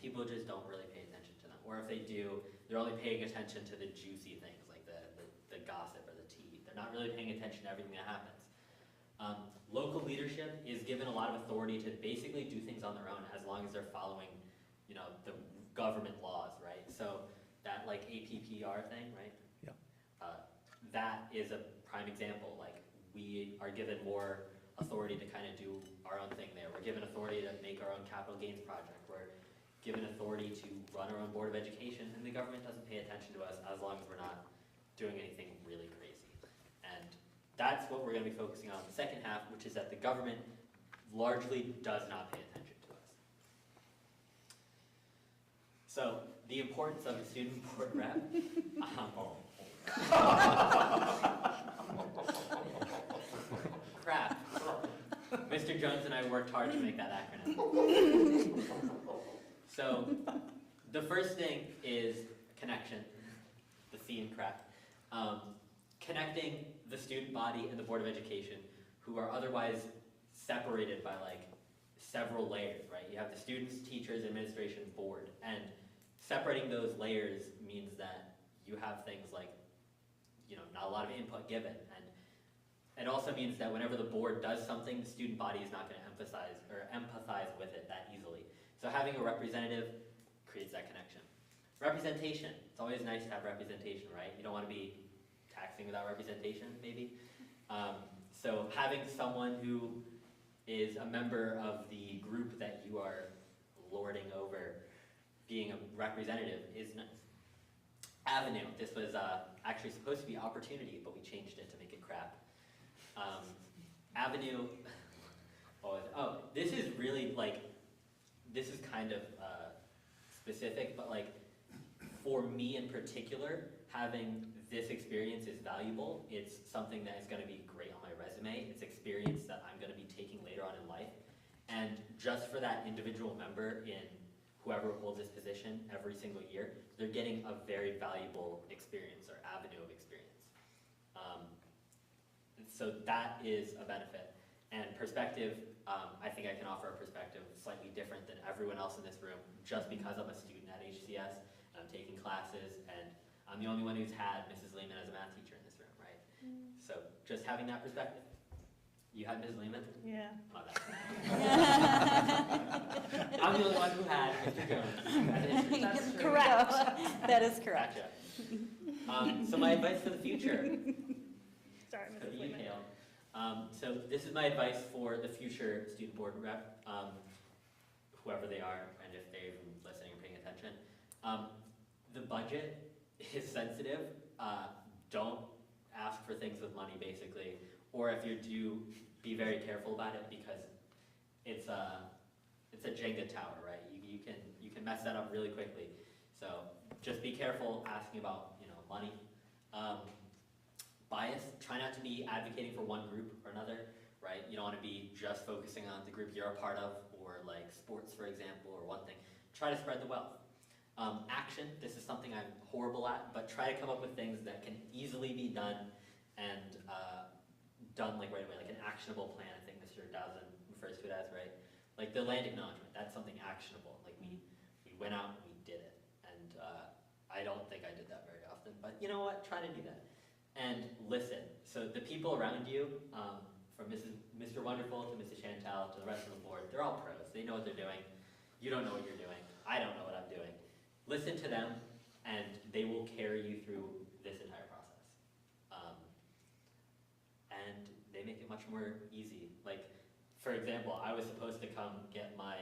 people just don't really pay attention to them. Or if they do, they're only paying attention to the juicy things, like the gossip or the tea. They're not really paying attention to everything that happens. Local leadership is given a lot of authority to basically do things on their own, as long as they're following, the government laws, right? So that like APPR thing, right? Yeah. That is a prime example. Like, we are given more authority to kind of do our own thing there. We're given authority to make our own capital gains project. We're given authority to run our own board of education, and the government doesn't pay attention to us as long as we're not doing anything really crazy. And that's what we're going to be focusing on in the second half, which is that the government largely does not pay attention to us. So, the importance of a student board rep. Crap. Mr. Jones and I worked hard to make that acronym. So, the first thing is connection, the C in crap. Connecting the student body and the Board of Education, who are otherwise separated by several layers, right? You have the students, teachers, administration, board, and separating those layers means that you have things like, not a lot of input given, and it also means that whenever the board does something, the student body is not going to empathize with it that easily. So having a representative creates that connection. Representation. It's always nice to have representation, right? You don't want to be taxing without representation, maybe. So having someone who is a member of the group that you are lording over being a representative is nice. Avenue. This was actually supposed to be opportunity, but we changed it to make it crap. Avenue. This is really this is kind of specific, but for me in particular, having this experience is valuable. It's something that is going to be great on my resume. It's experience that I'm going to be taking later on in life. And just for that individual member in whoever holds this position every single year, they're getting a very valuable experience or avenue of experience. So that is a benefit. And perspective, I think I can offer a perspective slightly different than everyone else in this room just because I'm a student at HCS and I'm taking classes, and I'm the only one who's had Mrs. Lehman as a math teacher in this room, right? So just having that perspective. You had Ms. Lehman? Yeah. Oh, that's I'm the only one who had Mr. Jones as a history teacher. That's correct. That is correct. Gotcha. So my advice for the future. Sorry, For Mrs. you, Lehman. Kale. So this is my advice for the future student board rep, whoever they are, and if they're even listening or paying attention. The budget is sensitive. Don't ask for things with money, basically. Or if you do, be very careful about it, because it's a Jenga tower, right? You can mess that up really quickly. So just be careful asking about money. Bias. Try not to be advocating for one group or another, right? You don't want to be just focusing on the group you're a part of, or sports, for example, or one thing. Try to spread the wealth. Action. This is something I'm horrible at, but try to come up with things that can easily be done and done right away, like an actionable plan. I think Mr. Dowson refers to it as, right? Like the land acknowledgement, that's something actionable. Like we went out and we did it. And I don't think I did that very often, but you know what? Try to do that. And listen. So the people around you, from Mr. Wonderful to Mrs. Chantal to the rest of the board, they're all pros. They know what they're doing. You don't know what you're doing. I don't know what I'm doing. Listen to them, and they will carry you through this entire process. And they make it much more easy. Like, for example, I was supposed to come get my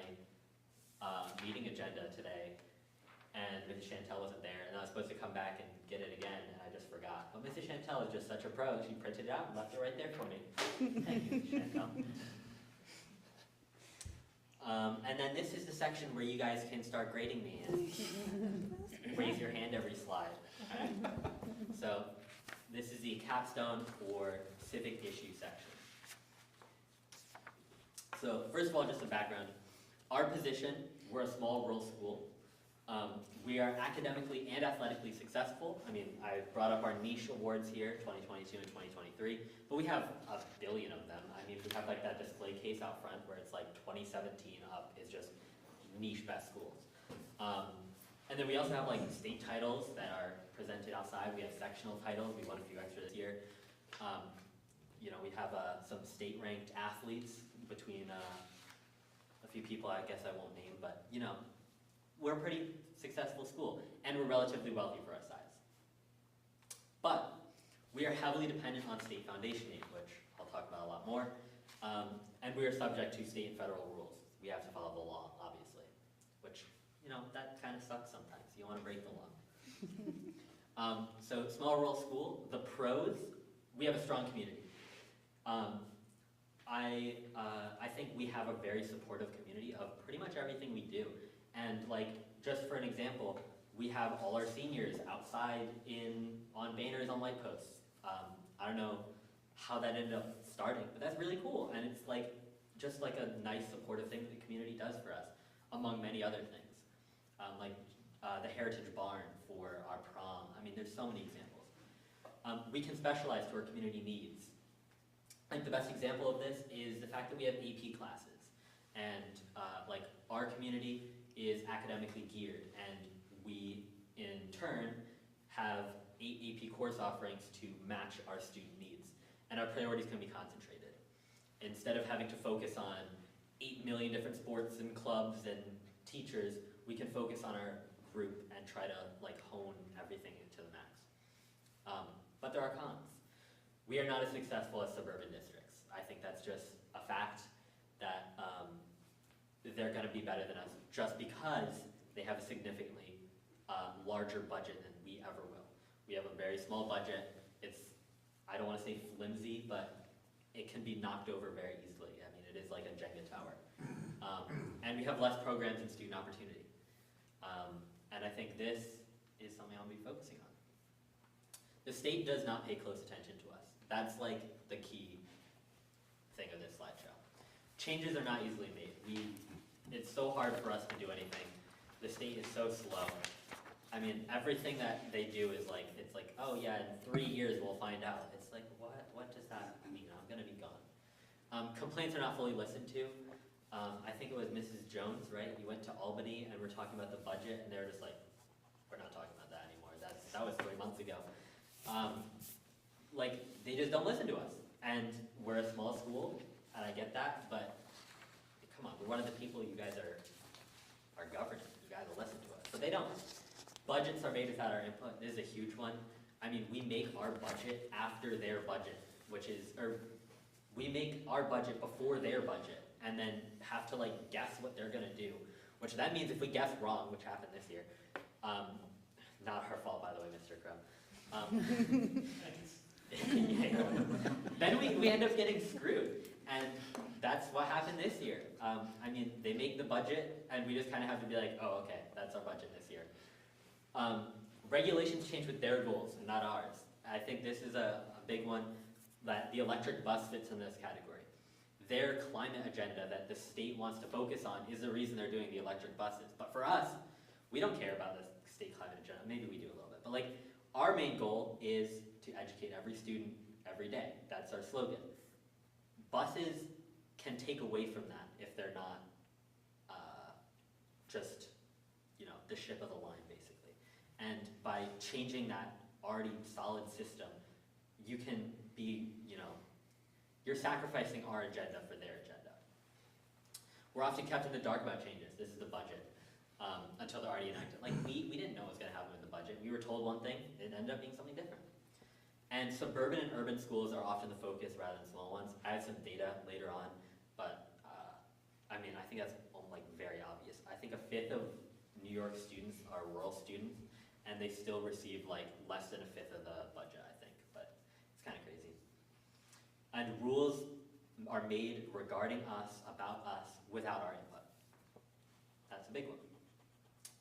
meeting agenda today, and Mrs. Chantel wasn't there, and I was supposed to come back and get it again, and I just forgot. But Mrs. Chantel is just such a pro. She printed it out and left it right there for me. Thank you, Mrs. Chantel. And then this is the section where you guys can start grading me in. Raise your hand every slide. Okay? So this is the capstone or civic issue section. So first of all, just some background. Our position, we're a small rural school. We are academically and athletically successful. I mean, I brought up our niche awards here, 2022 and 2023, but we have a billion of them. I mean, we have like that display case out front where it's like 2017 up is just niche best schools. And then we also have like state titles that are presented outside. We have sectional titles. We won a few extra this year. You know, we have some state-ranked athletes between a few people I guess I won't name, but you know, we're a pretty successful school, and we're relatively wealthy for our size. But we are heavily dependent on state foundation aid, which I'll talk about a lot more, and we are subject to state and federal rules. We have to follow the law, obviously, which, you know, that kind of sucks sometimes. You don't want to break the law. So small rural school, the pros, we have a strong community. I think we have a very supportive community of pretty much everything we do. And like, just for an example, we have all our seniors outside on banners on light posts. I don't know how that ended up starting, but that's really cool. And it's like, just like a nice supportive thing that the community does for us, among many other things. Like the Heritage Barn for our prom. I mean, there's so many examples. We can specialize to our community needs. I think the best example of this is the fact that we have AP classes. And like our community is academically geared, and we in turn have 8 AP course offerings to match our student needs. And our priorities can be concentrated. Instead of having to focus on 8 million different sports and clubs and teachers, we can focus on our group and try to like hone everything into the max. But there are cons. We are not as successful as suburban districts. I think that's just a fact that they're going to be better than us just because they have a significantly larger budget than we ever will. We have a very small budget. It's, I don't want to say flimsy, but it can be knocked over very easily. I mean, it is like a Jenga tower. And we have less programs and student opportunity. And I think this is something I'll be focusing on. The state does not pay close attention to us. That's like the key thing of this slideshow. Changes are not easily made. It's so hard for us to do anything. The state is so slow. I mean, everything that they do is like, it's like, oh yeah, in 3 years we'll find out. It's like, what does that mean? I'm gonna be gone. Complaints are not fully listened to. I think it was Mrs. Jones, right? You went to Albany and we're talking about the budget, and they were just like, we're not talking about that anymore. That was 3 months ago. Like, they just don't listen to us. And we're a small school, and I get that, but come on, we're one of the people you guys are governing. You guys will listen to us. But they don't. Budgets are made without our input. This is a huge one. I mean, we make our budget after their budget, or we make our budget before their budget, and then have to like guess what they're gonna do. Which that means if we guess wrong, which happened this year, not our fault by the way, Mr. Crow. Yeah, then we end up getting screwed, and that's what happened this year. I mean, they make the budget, and we just kind of have to be like, oh, okay, that's our budget this year. Regulations change with their goals, and not ours. I think this is a big one, that the electric bus fits in this category. Their climate agenda that the state wants to focus on is the reason they're doing the electric buses. But for us, we don't care about the state climate agenda. Maybe we do a little bit, but like, our main goal is to educate every student every day. That's our slogan. Buses can take away from that if they're not just, you know, the ship of the line, basically. And by changing that already solid system, you can be, you know, you're sacrificing our agenda for their agenda. we're often kept in the dark about changes. This is the budget, until they're already enacted. Like, we didn't know what was gonna happen with the budget. We were told one thing, it ended up being something different. And suburban and urban schools are often the focus rather than small ones. I have some data later on, but, I mean, I think that's like very obvious. I think 1/5 of New York students are rural students, and they still receive like less than 1/5 of the budget, I think, but it's kind of crazy. And rules are made regarding us, about us, without our input. That's a big one.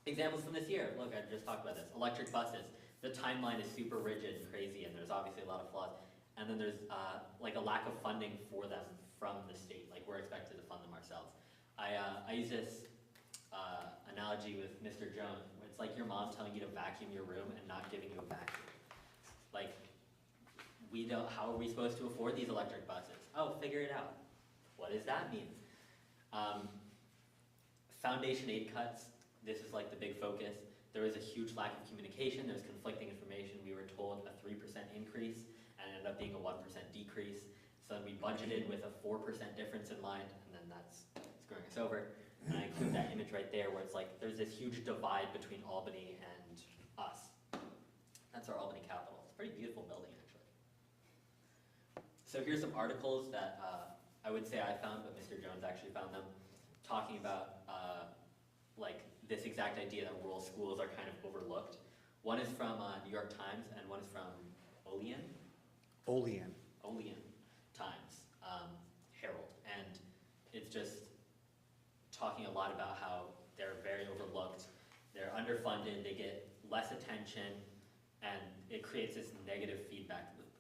Examples from this year, look, I just talked about this. Electric buses, the timeline is super rigid and crazy, and there's obviously a lot of flaws. And then there's like a lack of funding for them from the state, like we're expected to fund them ourselves. I use this analogy with Mr. Jones, where it's like your mom telling you to vacuum your room and not giving you a vacuum. Like, how are we supposed to afford these electric buses? Oh, figure it out. What does that mean? Foundation aid cuts, this is like the big focus. There was a huge lack of communication, there's conflicting information. We were told a 3% increase and it ended up being a 1% decrease. So then we budgeted with a 4% difference in mind, and then that's screwing us over. And I include that image right there where it's like, there's this huge divide between Albany and us. That's our Albany Capitol. It's a pretty beautiful building, actually. So here's some articles that I would say I found, but Mr. Jones actually found them, talking about like this exact idea that rural schools are kind of overlooked. One is from New York Times, and one is from Olean Times, Herald, and it's just talking a lot about how they're very overlooked, they're underfunded, they get less attention, and it creates this negative feedback loop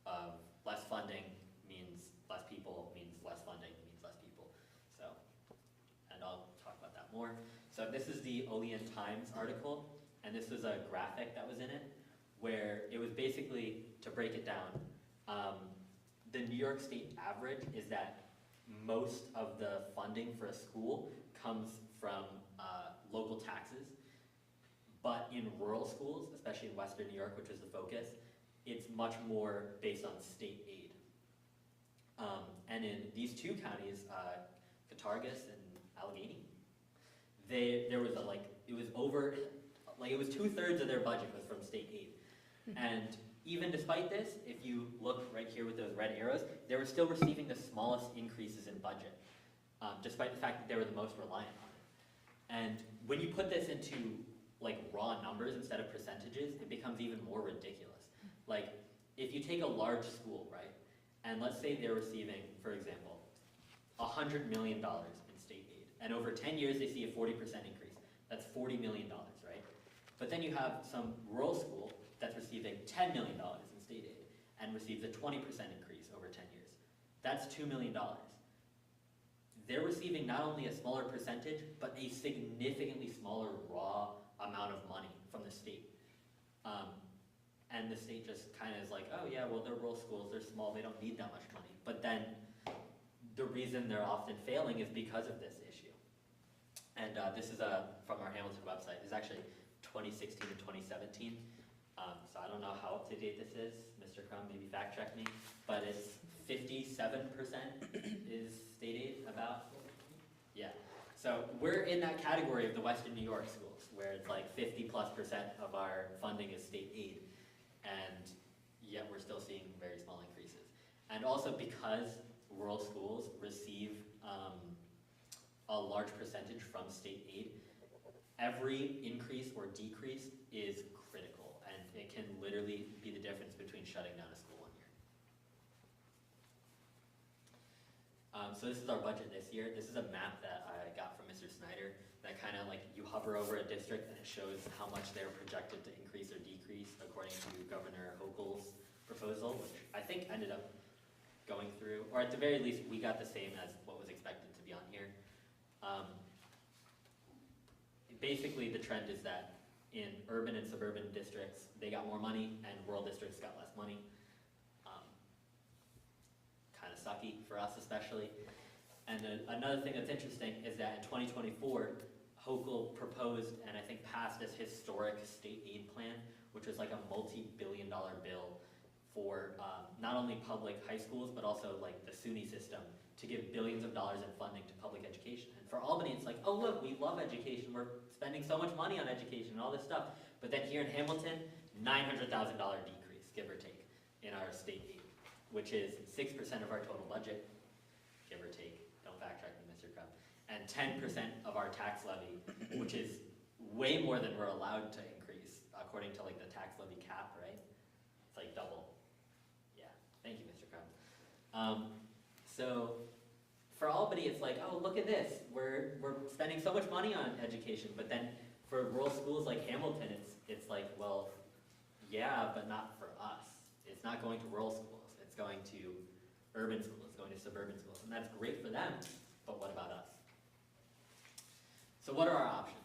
of less funding means less people, means less funding, means less people. So, and I'll talk about that more. So this is the Olean Times article, and this was a graphic that was in it, where it was basically, to break it down, the New York State average is that most of the funding for a school comes from local taxes, but in rural schools, especially in Western New York, which is the focus, it's much more based on state aid. And in these two counties, Cattaraugus and Allegheny, there was it was 2/3 of their budget was from state aid. And even despite this, if you look right here with those red arrows, they were still receiving the smallest increases in budget, despite the fact that they were the most reliant on it. And when you put this into like raw numbers instead of percentages, it becomes even more ridiculous. Like, if you take a large school, right, and let's say they're receiving, for example, $100 million in state aid, and over 10 years they see a 40% increase. That's $40 million, right? But then you have some rural school that's receiving $10 million in state aid and receives a 20% increase over 10 years. That's $2 million. They're receiving not only a smaller percentage, but a significantly smaller raw amount of money from the state. And the state just kind of is like, oh yeah, well, they're rural schools, they're small, they don't need that much money. But then the reason they're often failing is because of this issue. And this is from our Hamilton website. It's actually 2016 to 2017. So I don't know how up to date this is. Mr. Crum, maybe fact check me. But it's 57% is state aid, about. Yeah. So we're in that category of the Western New York schools, where it's like 50+% of our funding is state aid. And yet we're still seeing very small increases. And also because rural schools receive a large percentage from state aid, every increase or decrease is critical, and it can literally be the difference between shutting down a school 1 year. So this is our budget this year. This is a map that I got from Mr. Snyder that kind of like, you hover over a district and it shows how much they're projected to increase or decrease according to Governor Hochul's proposal, which I think ended up going through, or at the very least, we got the same as what was expected to be on here. Basically, the trend is that in urban and suburban districts, they got more money, and rural districts got less money. Kind of sucky for us, especially. And another thing that's interesting is that in 2024, Hochul proposed and I think passed this historic state aid plan, which was like a multi-billion-dollar bill for not only public high schools, but also like the SUNY system to give billions of dollars in funding to public education. And for Albany, it's like, oh look, we love education, we're spending so much money on education and all this stuff. But then here in Hamilton, $900,000 decrease, give or take, in our state aid, which is 6% of our total budget, give or take, don't fact check me, Mr. Crump, and 10% of our tax levy, which is way more than we're allowed to increase, according to like the tax levy cap, right? It's like double. Yeah, thank you, Mr. Crump. So for Albany, it's like, oh, look at this, we're spending so much money on education, but then for rural schools like Hamilton, it's like, well, yeah, but not for us. It's not going to rural schools, it's going to urban schools, it's going to suburban schools, and that's great for them, but what about us? So what are our options?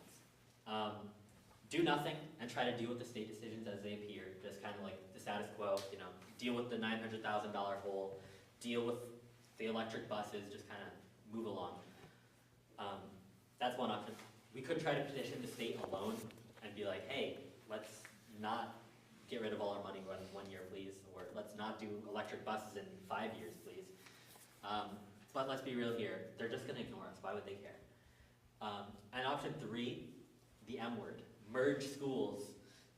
Do nothing and try to deal with the state decisions as they appear, just kind of like the status quo, you know, deal with the $900,000 hole, deal with the electric buses, just kind of move along. That's one option. We could try to petition the state alone and be like, hey, let's not get rid of all our money in 1 year, please, or let's not do electric buses in 5 years, please. But let's be real here, they're just gonna ignore us, why would they care? And option 3, the M word, merge schools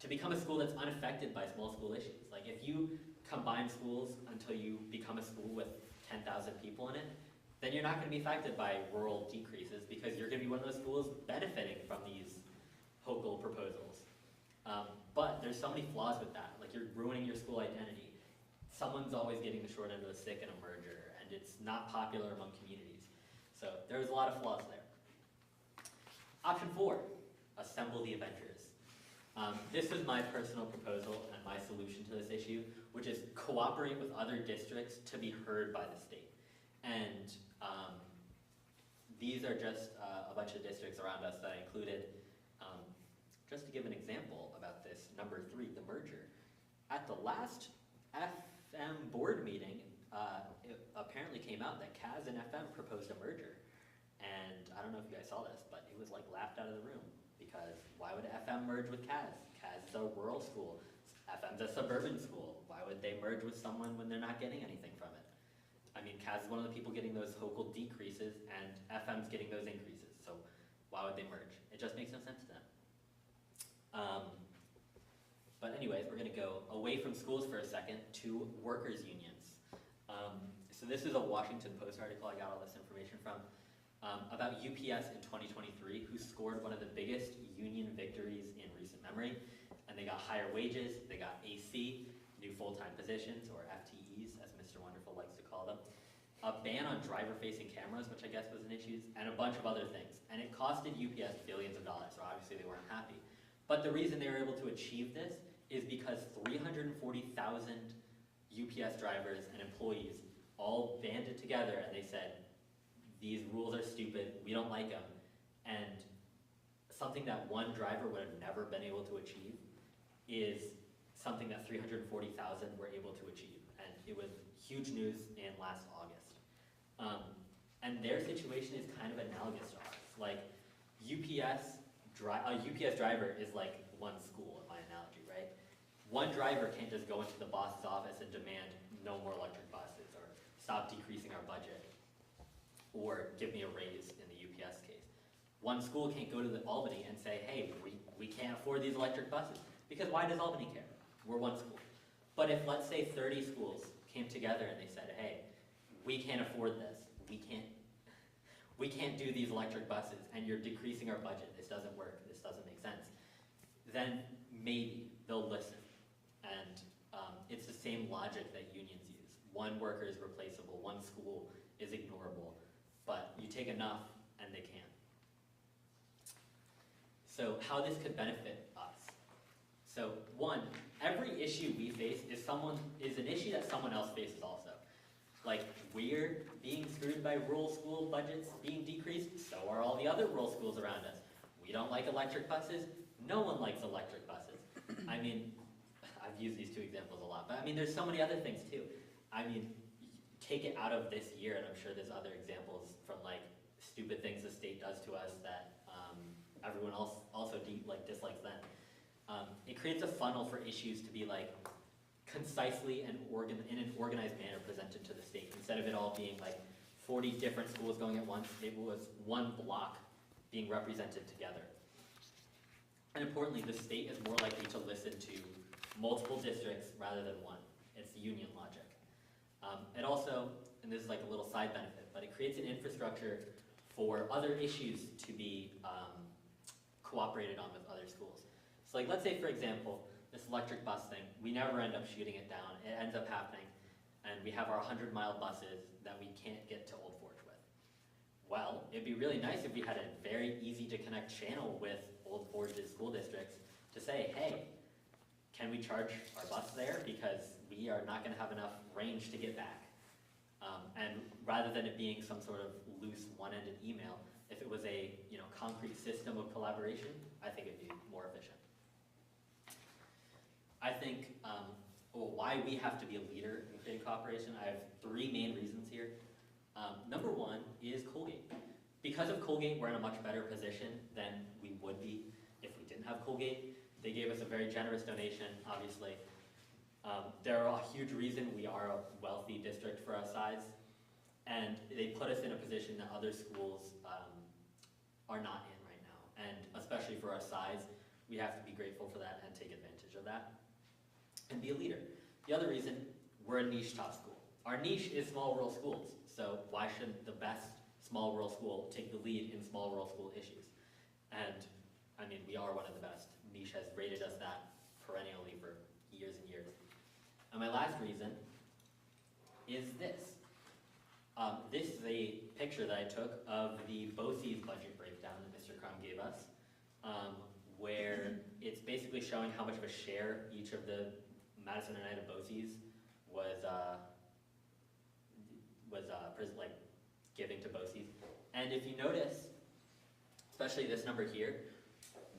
to become a school that's unaffected by small school issues. Like if you combine schools until you become a school with 10,000 people in it, then you're not going to be affected by rural decreases because you're going to be one of those schools benefiting from these Hochul proposals. But there's so many flaws with that. Like you're ruining your school identity. Someone's always getting the short end of the stick in a merger, and it's not popular among communities. So there's a lot of flaws there. Option 4, assemble the Avengers. This is my personal proposal and my solution to this issue, which is cooperate with other districts to be heard by the state. And these are just a bunch of districts around us that I included. Just to give an example about this, number 3, the merger. At the last FM board meeting, it apparently came out that CAS and FM proposed a merger. And I don't know if you guys saw this, but it was like laughed out of the room because why would FM merge with CAS? CAS is a rural school. FM's a suburban school. Why would they merge with someone when they're not getting anything from it? I mean, CAS is one of the people getting those Hochul decreases and FM's getting those increases. So why would they merge? It just makes no sense to them. But anyways, we're gonna go away from schools for a second to workers' unions. So this is a Washington Post article I got all this information from. About UPS in 2023, who scored one of the biggest union victories in recent memory. And they got higher wages, they got AC, new full-time positions, or FTEs, as Mr. Wonderful likes to call them. A ban on driver-facing cameras, which I guess was an issue, and a bunch of other things. And it costed UPS billions of dollars, so obviously they weren't happy. But the reason they were able to achieve this is because 340,000 UPS drivers and employees all banded together and they said, these rules are stupid, we don't like them. And something that one driver would have never been able to achieve is something that 340,000 were able to achieve. And it was huge news in last August. And their situation is kind of analogous to ours. Like a UPS driver is like one school in my analogy, right? One driver can't just go into the boss's office and demand no more electric buses or stop decreasing our budget or give me a raise in the UPS case. One school can't go to the Albany and say, hey, we can't afford these electric buses. Because why does Albany care? We're one school. But if, let's say, 30 schools came together and they said, hey, we can't afford this, we can't do these electric buses, and you're decreasing our budget, this doesn't work, this doesn't make sense, then maybe they'll listen. And it's the same logic that unions use. One worker is replaceable, one school is ignorable, but you take enough and they can. So how this could benefit us. So one, every issue we face is an issue that someone else faces also. Like, we're being screwed by rural school budgets being decreased, so are all the other rural schools around us. We don't like electric buses, no one likes electric buses. I mean, I've used these two examples a lot, but I mean, there's so many other things too. I mean, take it out of this year, and I'm sure there's other examples from like stupid things the state does to us that everyone else also dislikes then. It creates a funnel for issues to be like concisely and in an organized manner presented to the state, instead of it all being like 40 different schools going at once. It was one block being represented together. And importantly, the state is more likely to listen to multiple districts rather than one. It's union logic. It also, and this is like a little side benefit, but it creates an infrastructure for other issues to be cooperated on with other schools. So like, let's say for example, this electric bus thing, we never end up shooting it down. It ends up happening, and we have our 100-mile buses that we can't get to Old Forge with. Well, it'd be really nice if we had a very easy to connect channel with Old Forge's school districts to say, hey, can we charge our bus there? Because we are not gonna have enough range to get back. And rather than it being some sort of loose one-ended email, if it was a concrete system of collaboration, I think it'd be more efficient. I think why we have to be a leader in creating cooperation, I have 3 main reasons here. Number 1 is Colgate. Because of Colgate, we're in a much better position than we would be if we didn't have Colgate. They gave us a very generous donation, obviously. They're a huge reason we are a wealthy district for our size, and they put us in a position that other schools are not in right now. And especially for our size, we have to be grateful for that and take advantage of that and be a leader. The other reason, we're a niche top school. Our niche is small rural schools, so why shouldn't the best small rural school take the lead in small rural school issues? And I mean, we are one of the best. Niche has rated us that perennially for years and years. And my last reason is this. This is a picture that I took of the BOCES budget breakdown that Mr. Crum gave us, where it's basically showing how much of a share each of the Madison and Oneida BOCES was like giving to BOCES. And if you notice, especially this number here,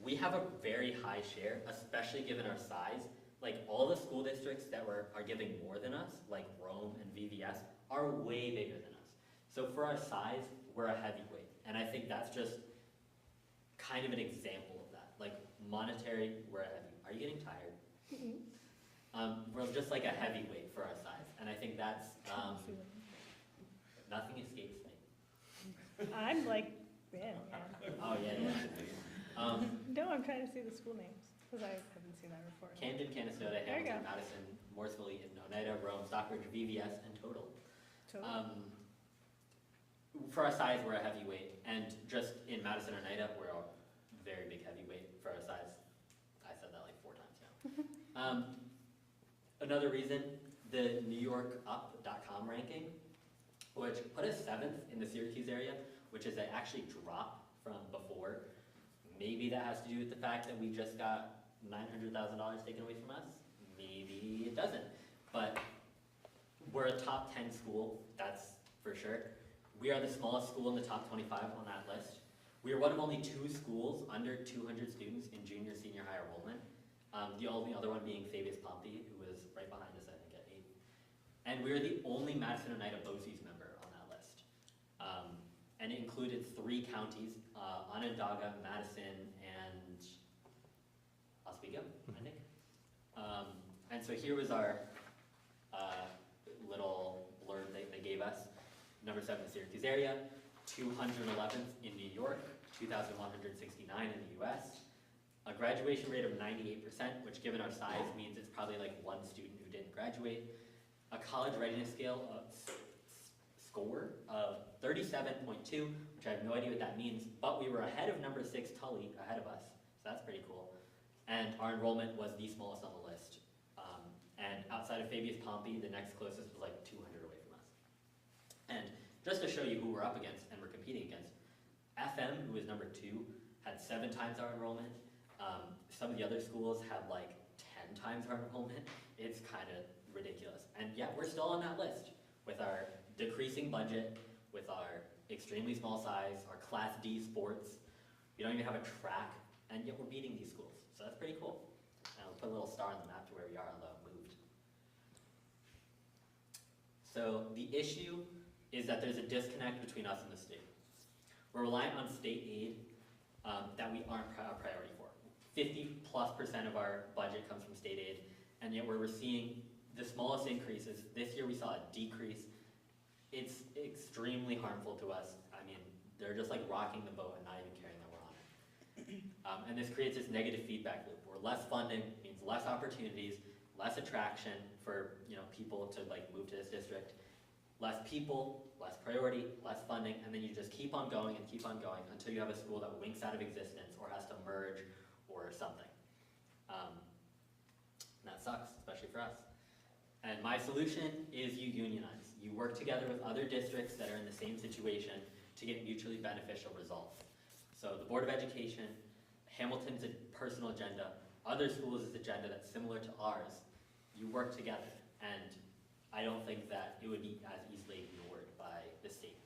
we have a very high share, especially given our size. Like all the school districts that are giving more than us, like Rome and VVS, are way bigger than us. So for our size, we're a heavyweight. And I think that's just kind of an example of that. Like monetary, we're a heavy. Are you getting tired? We're just like a heavyweight for our size. And I think that's, nothing escapes me. I'm like, yeah. Oh, yeah. No, I'm trying to see the school names, because I haven't seen that before. Camden, Canastota, There you Hamilton, go. Madison, Morrisville, Eaton, Oneida, Rome, Stockbridge, VVS, and total. For our size, we're a heavyweight, and just in Madison and Oneida, we're a very big heavyweight for our size. I said that like 4 times now. Another reason, the NewYorkUp.com ranking, which put us 7th in the Syracuse area, which is an actually drop from before. Maybe that has to do with the fact that we just got $900,000 taken away from us. Maybe it doesn't. But we're a top 10 school, that's for sure. We are the smallest school in the top 25 on that list. We are one of only 2 schools under 200 students in junior, senior high enrollment. The only other one being Fabius Pompey, who was right behind us, I think, at 8. And we're the only Madison and Oneida BOCES member on that list. And it included 3 counties, Onondaga, Madison, and Oswego, I think. And so here was our little blurb they gave us. Number 7 in the Syracuse area, 211th in New York, 2,169 in the US. A graduation rate of 98%, which given our size means it's probably like 1 student who didn't graduate. A college readiness scale score of 37.2, which I have no idea what that means, but we were ahead of number 6 Tully, ahead of us, so that's pretty cool. And our enrollment was the smallest on the list. And outside of Fabius Pompey, the next closest was like 200 away from us. And just to show you who we're up against and we're competing against, FM, who was number 2, had 7 times our enrollment. Some of the other schools had like 10 times our enrollment. It's kind of ridiculous. And yeah, we're still on that list with our decreasing budget, with our extremely small size, our Class D sports. We don't even have a track, and yet we're beating these schools. So that's pretty cool. And I'll put a little star on the map to where we are, although it moved. So the issue is that there's a disconnect between us and the state. We're reliant on state aid that we aren't a priority for. 50+% of our budget comes from state aid, and yet we're seeing the smallest increases. This year we saw a decrease it's extremely harmful to us. I mean, they're just like rocking the boat and not even caring that we're on it. And this creates this negative feedback loop where less funding means less opportunities, less attraction for, you know, people to like move to this district, less people, less priority, less funding, and then you just keep on going until you have a school that winks out of existence or has to merge or something. And that sucks, especially for us. And my solution is you unionize. You work together with other districts that are in the same situation to get mutually beneficial results. So the Board of Education, Hamilton's personal agenda, other schools' agenda that's similar to ours, you work together. And I don't think that it would be as easily ignored by the state.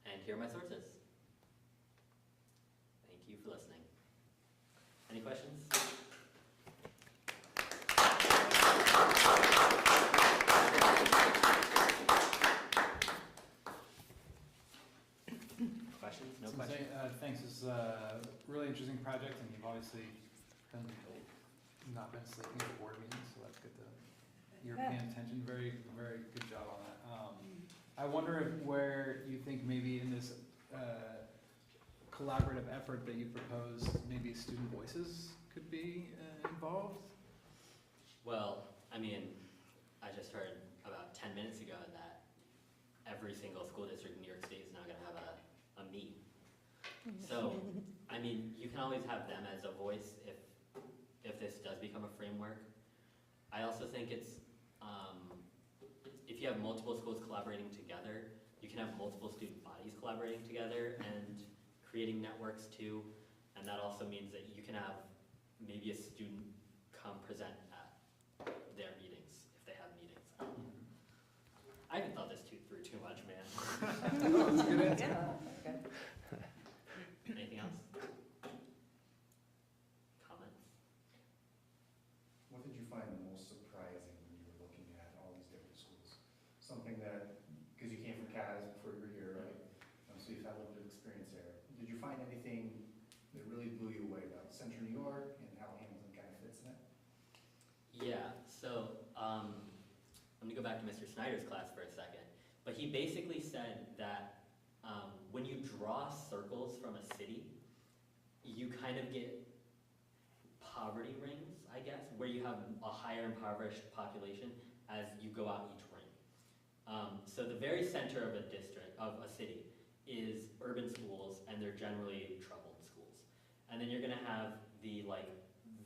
And here are my sources. Thank you for listening. Any questions? Questions? No questions? Thanks, this is a really interesting project, and you've obviously not been sleeping at the board meetings, so that's good to, you're paying attention, very, very good job on that. I wonder if where you think maybe in this collaborative effort that you proposed, maybe student voices could be involved? Well, I mean, I just heard about 10 minutes ago that every single school district in New York State is now gonna have a meet. So, I mean, you can always have them as a voice if this does become a framework. I also think it's, if you have multiple schools collaborating together, you can have multiple student bodies collaborating together and creating networks too. And that also means that you can have maybe a student come present at their meetings, if they have meetings. I haven't thought this through too much, man. Oh, that's a good answer. Anything else? Comments? What did you find the most surprising when you were looking at all these different schools? Something that, because you came from CAS before you were here, right? So you've had a little bit of experience there. Did you find anything that really blew you away about Central New York and how Hamilton kind of fits in it? Yeah, so I'm gonna go back to Mr. Snyder's class for a second. But he basically said that when you draw circles from a city, you kind of get poverty rings, I guess, where you have a higher impoverished population as you go out each ring. So the very center of a district, of a city, is urban schools, and they're generally troubled schools. And then you're gonna have the like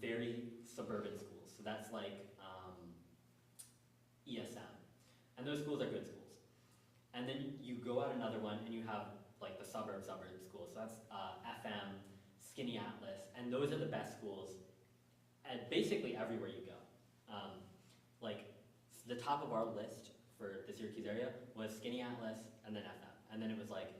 very suburban schools. So that's like ESM. And those schools are good schools. And then you go out another one and you have like the suburb schools. So that's FM, Skinny Atlas, and those are the best schools at basically everywhere you go. Like the top of our list for the Syracuse area was Skinny Atlas and then FM. And then it was like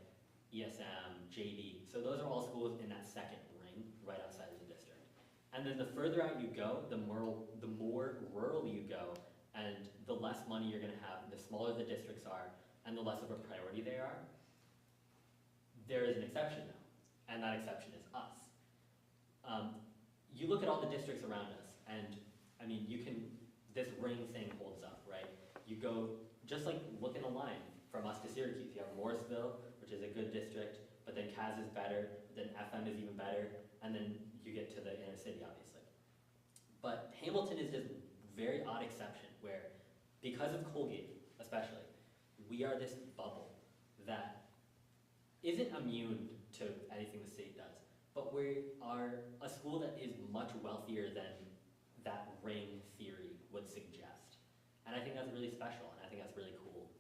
ESM, JD. So those are all schools in that second ring right outside of the district. And then the further out you go, the more rural you go, and the less money you're gonna have, the smaller the districts are, and the less of a priority they are. There is an exception though, and that exception is us. You look at all the districts around us, and I mean, this ring thing holds up, right? You go, just like look at a line from us to Syracuse. You have Morrisville, which is a good district, but then CAS is better, then FM is even better, and then you get to the inner city, obviously. But Hamilton is this very odd exception where, because of Colgate especially, we are this bubble that isn't immune to anything the state does, but we are a school that is much wealthier than that ring theory would suggest. And I think that's really special, and I think that's really cool.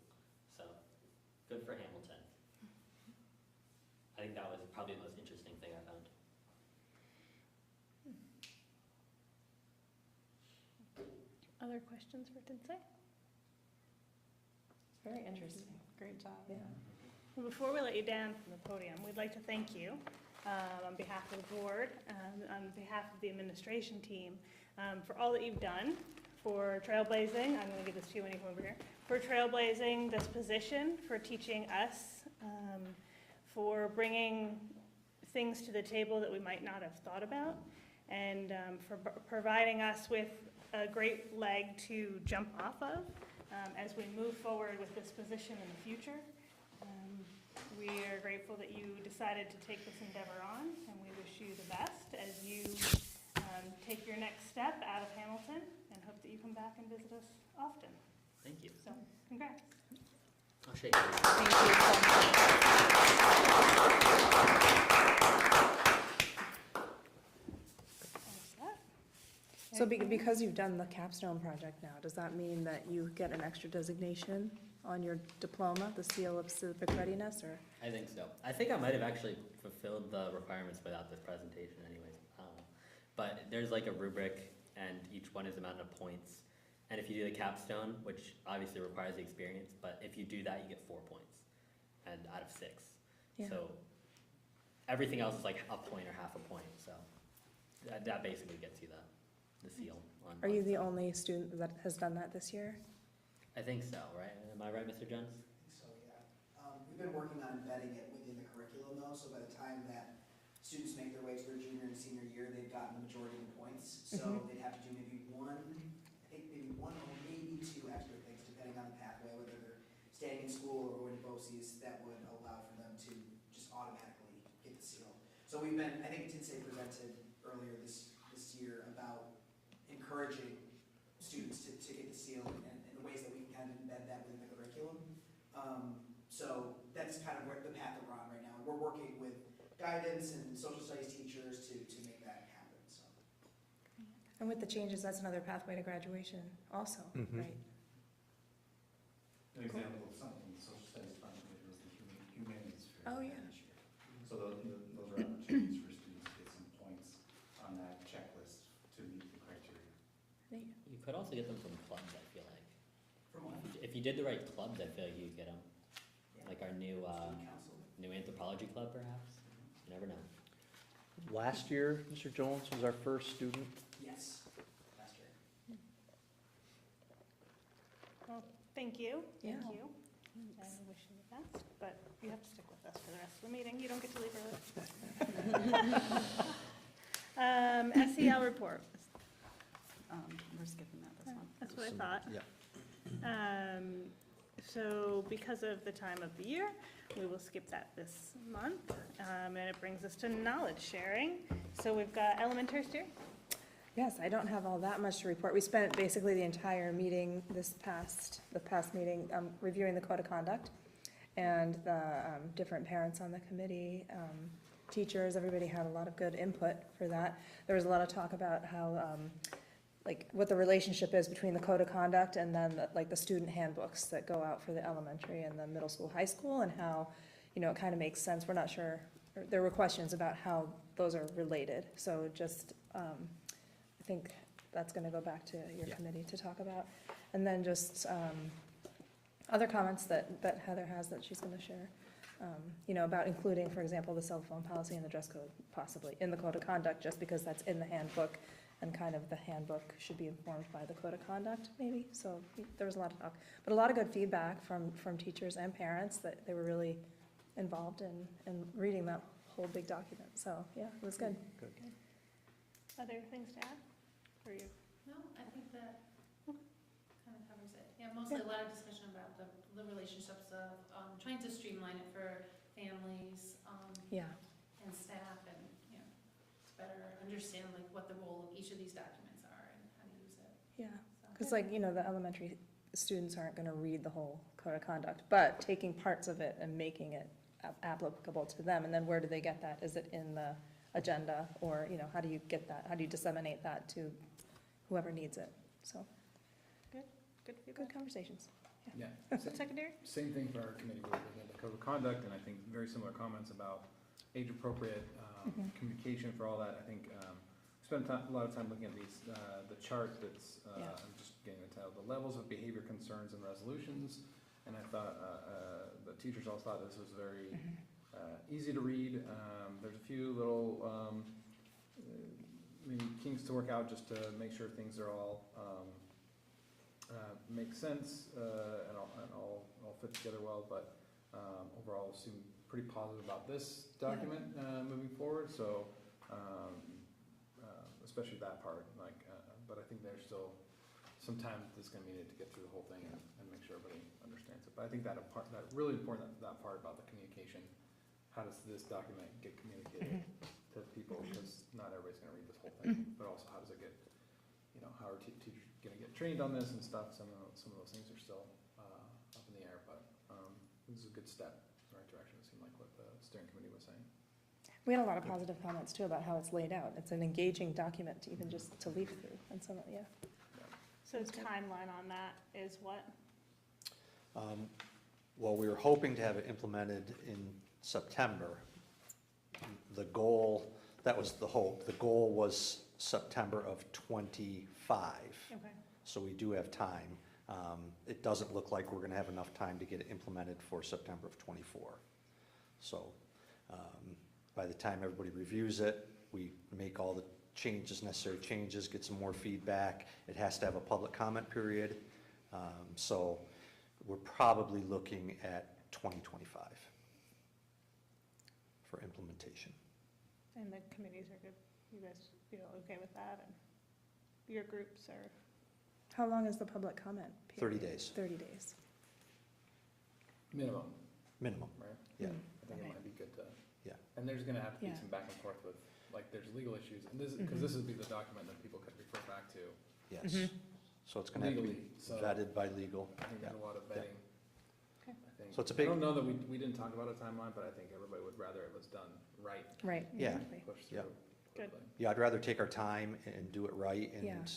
So, good for Hamilton. I think that was probably the most interesting thing I found. Other questions for Tinsay? Very interesting. Great job. Yeah. Well, before we let you down from the podium, we'd like to thank you on behalf of the board, on behalf of the administration team, for all that you've done, for trailblazing, I'm going to give this to you when you come over here, for trailblazing this position, for teaching us, for bringing things to the table that we might not have thought about, and for providing us with a great leg to jump off of as we move forward with this position in the future. We are grateful that you decided to take this endeavor on, and we wish you the best as you take your next step out of Hamilton, and hope that you come back and visit us often. Thank you. So, congrats. I'll shake hands. Thank you Thanks for that. so much. So because you've done the capstone project now, does that mean that you get an extra designation on your diploma, the seal of civic readiness, or? I think so. I think I might have actually fulfilled the requirements without this presentation anyways. But there's like a rubric, and each one is amount of points. And if you do the capstone, which obviously requires the experience, but if you do that, you get 4 points, and out of 6. Yeah. So everything else is like a point or half a point. So that basically gets you the seal. Are you the only student that has done that this year? I think so, right? Am I right, Mr. Jones? So, yeah. We've been working on embedding it within the curriculum though, so by the time that students make their way to their junior and senior year, they've gotten the majority of the points. So they'd have to do maybe one or maybe 2 extra things, depending on the pathway, whether they're staying in school or going to BOCES, that would allow for them to just automatically get the seal. So we've been, I think Tinsay presented earlier this year about encouraging students to get the seal and the ways that we can kind of embed that within the curriculum. So that's kind of where the path that we're on right now. We're working with guidance and social studies teachers to make that happen, so. And with the changes, that's another pathway to graduation also, Mhm. right? An example of something the social studies department did was the humanities fair. Oh, yeah. this year. So those are opportunities for students to get some points on that checklist to meet the criteria. You could also get them from clubs, I feel like. From what? If you did the right clubs, I feel like you could get them. Yeah. Like our new Student council. new anthropology club, perhaps. You never know. Last year, Mr. Jones was our first student. Yes, last year. Well, thank you. Yeah. Thank you. And I wish you the best, but you have to stick with us for the rest of the meeting. You don't get to leave early. SEL report. We're skipping that this one. That's what I thought. Yeah. So because of the time of the year, we will skip that this month. And it brings us to knowledge sharing. So we've got elementary here. Yes, I don't have all that much to report. We spent basically the entire meeting the past meeting, reviewing the code of conduct, and the different parents on the committee, teachers, everybody had a lot of good input for that. There was a lot of talk about how, like, what the relationship is between the code of conduct and then the student handbooks that go out for the elementary and the middle school, high school, and how, it kind of makes sense. We're not sure, there were questions about how those are related. So just, I think that's gonna go back to your committee to talk about. And then just, other comments that Heather has that she's gonna share, about including, for example, the cell phone policy and the dress code possibly in the code of conduct, just because that's in the handbook, and kind of the handbook should be informed by the code of conduct, maybe. So there was a lot of talk, but a lot of good feedback from teachers and parents that they were really involved in reading that whole big document. So, yeah, it was good. Good. Other things to add for you? No, I think that kind of covers it. Yeah, mostly a lot of discussion about the relationships of trying to streamline it for families Yeah. and staff, and to better understand like what the role of each of these documents are and how to use it. Yeah, So, because the elementary students aren't gonna read the whole code of conduct, but taking parts of it and making it applicable to them, and then where do they get that? Is it in the agenda, or, how do you get that? How do you disseminate that to whoever needs it? So, Good feedback. good conversations. Yeah. Secondary? Same thing for our committee, we're looking at the code of conduct, and I think very similar comments about age-appropriate communication for all that. I think spent a lot of time looking at the chart that's, Yeah. I'm just getting the title, the levels of behavior concerns and resolutions, and I thought, the teachers all thought this was very easy to read. There's a few little maybe kinks to work out just to make sure things are all make sense and all fit together well, but overall seem pretty positive about this document moving forward. So especially that part, but I think there's still some time that's gonna be needed to get through the whole thing and make sure everybody understands it. But I think that really important, that part about the communication, how does this document get communicated to people, because not everybody's gonna read this whole thing, but also how does it get, how are teachers gonna get trained on this and stuff, some of those things are still, up in the air, but, this is a good step in the right direction, it seemed like what the steering committee was saying. We had a lot of positive comments too about how it's laid out. It's an engaging document to even just to leaf through, and so, yeah. So the timeline on that is what? Well, we were hoping to have it implemented in September. The goal, that was the hope, the goal was September of '25. Okay. So we do have time. It doesn't look like we're gonna have enough time to get it implemented for September of '24. So, by the time everybody reviews it, we make all the necessary changes, get some more feedback. It has to have a public comment period. So we're probably looking at 2025 for implementation. And the committees are good, you guys feel okay with that, and your groups are? How long is the public comment period? 30 days, 30 days. Minimum, minimum, right? yeah. I think it Okay. might be good to. Yeah. And there's gonna have to be Yeah. some back and forth with, like, there's legal issues, and this, because this would be the document that people could refer back to Yes. Mhm. So it's gonna have to be legally, so vetted by legal. I think Yeah. there's a lot of Yeah. vetting. Okay. I think. So it's a I big- don't know that we didn't talk about a timeline, but I think everybody would rather it was done right, Right. Yeah. exactly. pushed Yeah. through Good. quickly. Yeah, I'd rather take our time and do it right Yeah. and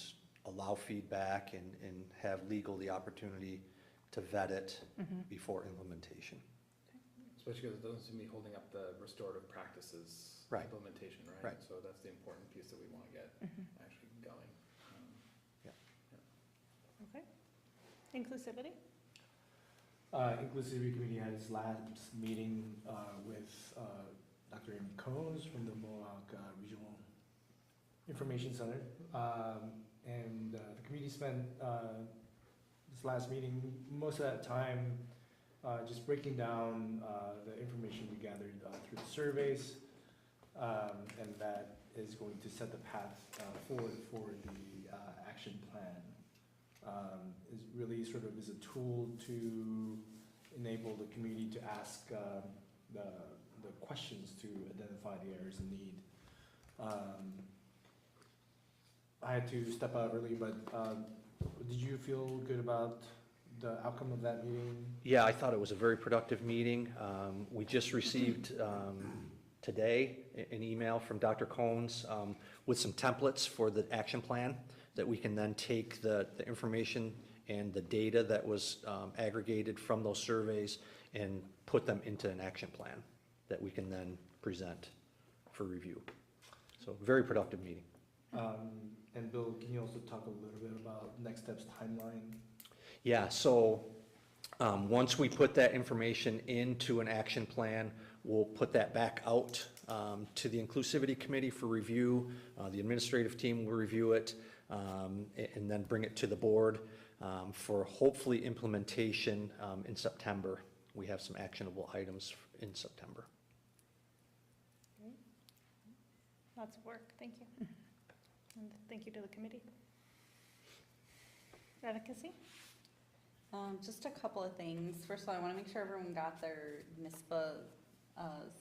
allow feedback and have legal the opportunity to vet it Mhm. before implementation. Especially because it doesn't seem to be holding up the restorative practices Right. implementation, right? Right. So that's the important piece that we want to get Mhm. actually going. Okay. Inclusivity? Inclusivity Committee had its last meeting with Dr. Amy Combs from the Mohawk Regional Information Center. And the committee spent this last meeting, most of that time, just breaking down the information we gathered through the surveys. And that is going to set the path forward for the action plan. Is really sort of is a tool to enable the community to ask the questions to identify the areas of need. I had to step out early, but did you feel good about the outcome of that meeting? Yeah, I thought it was a very productive meeting. We just received today an email from Dr. Cones with some templates for the action plan that we can then take the information and the data that was aggregated from those surveys and put them into an action plan that we can then present for review. So very productive meeting. And Bill, can you also talk a little bit about next steps timeline? Yeah, so once we put that information into an action plan, we'll put that back out to the Inclusivity Committee for review. The administrative team will review it and then bring it to the board for hopefully implementation in September. We have some actionable items in September. Lots of work, thank you. And thank you to the committee. Advocacy? Just a couple of things. First of all, I want to make sure everyone got their NISPA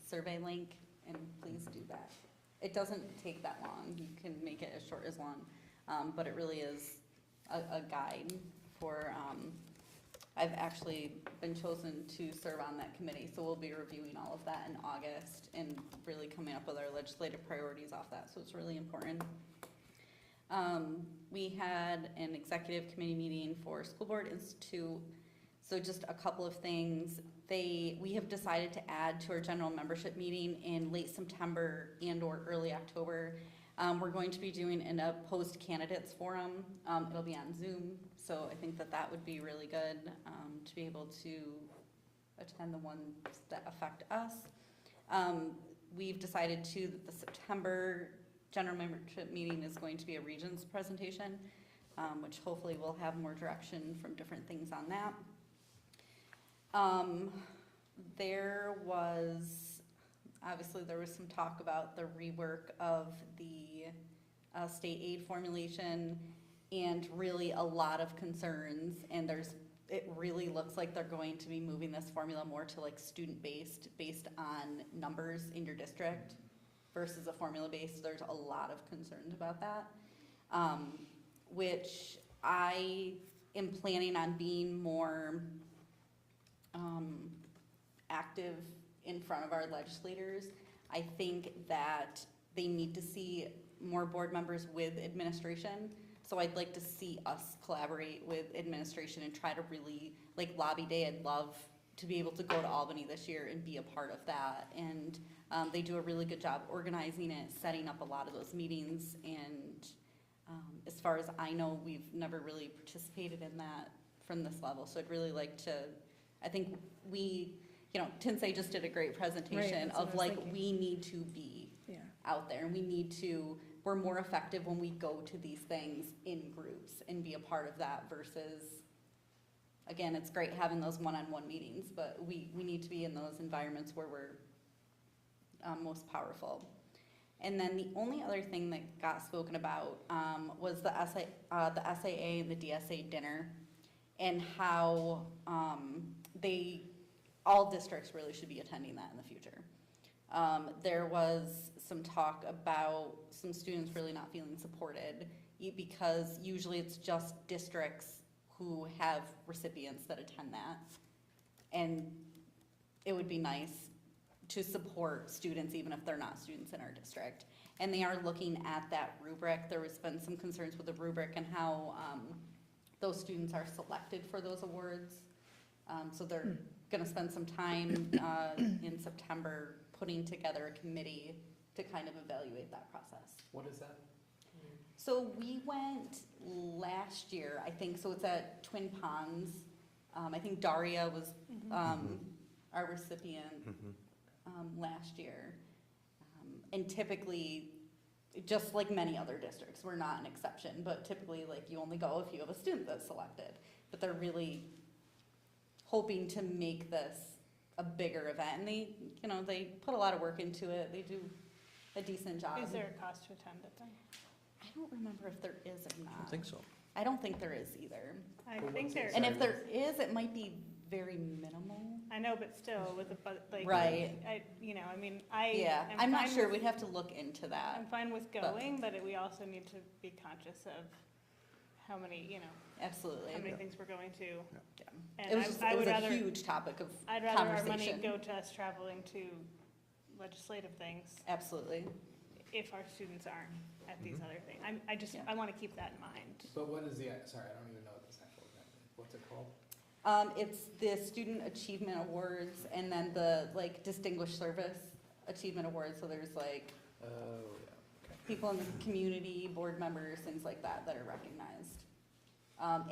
survey link, and please do that. It doesn't take that long. You can make it as short as long, but it really is a guide for, I've actually been chosen to serve on that committee, so we'll be reviewing all of that in August and really coming up with our legislative priorities off that, so it's really important. We had an executive committee meeting for School Board Institute, so just a couple of things. We have decided to add to our general membership meeting in late September and or early October. We're going to be doing a post candidates forum. It'll be on Zoom, so I think that would be really good to be able to attend the ones that affect us. We've decided too that the September general membership meeting is going to be a Regents presentation, which hopefully will have more direction from different things on that. There was some talk about the rework of the state aid formulation, and really a lot of concerns, and it really looks like they're going to be moving this formula more to like student-based, based on numbers in your district versus a formula-based. There's a lot of concerns about that, which I am planning on being more active in front of our legislators. I think that they need to see more board members with administration. So I'd like to see us collaborate with administration and try to really, like lobby day, I'd love to be able to go to Albany this year and be a part of that. And they do a really good job organizing it, setting up a lot of those meetings. And as far as I know, we've never really participated in that from this level. So I'd really like to, I think we, Tinsay just did a great presentation that's what of I was like, thinking. we need to be out there, and we're more effective when we go to these things in groups and be a part of that versus, again, it's great having those one-on-one meetings, but we need to be in those environments where we're most powerful. And then the only other thing that got spoken about was the SAA and the DSA dinner, and how all districts really should be attending that in the future. There was some talk about some students really not feeling supported because usually it's just districts who have recipients that attend that. And it would be nice to support students even if they're not students in our district. And they are looking at that rubric. There has been some concerns with the rubric and how those students are selected for those awards. So they're gonna spend some time in September putting together a committee to kind of evaluate that process. What is that? So we went last year, I think, so it's at Twin Ponds. I think Daria was our recipient last year. And typically, just like many other districts, we're not an exception, but typically like you only go if you have a student that's selected. But they're really hoping to make this a bigger event, and they put a lot of work into it. They do a decent job. Is there a cost to attend it then? I don't remember if there is or not. I don't think so. I don't think there is either. I think there. And if there is, it might be very minimal. I know, but still, with the, like. Right. Yeah, I'm not sure. We'd have to look into that. I'm fine with going, but we also need to be conscious of how many, Absolutely. how many things we're going to. Yeah. And It was I it would was a rather, huge topic of I'd rather our money conversation. go to us traveling to legislative things Absolutely. if our students aren't at these other things. Yeah. I want to keep that in mind. But what is sorry, I don't even know what this actual event is. What's it called? It's the Student Achievement Awards and then the like Distinguished Service Achievement Awards. So there's like Oh, yeah, okay. people in the community, board members, things like that are recognized.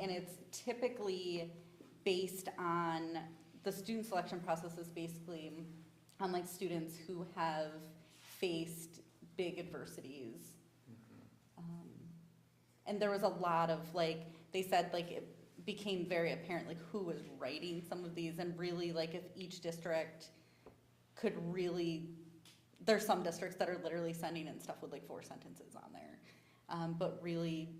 And it's typically based on, the student selection process is basically on like students who have faced big adversities. And there was a lot of like, they said like it became very apparent like who was writing some of these, and really like if each district could really, there's some districts that are literally sending in stuff with like 4 sentences on there. But really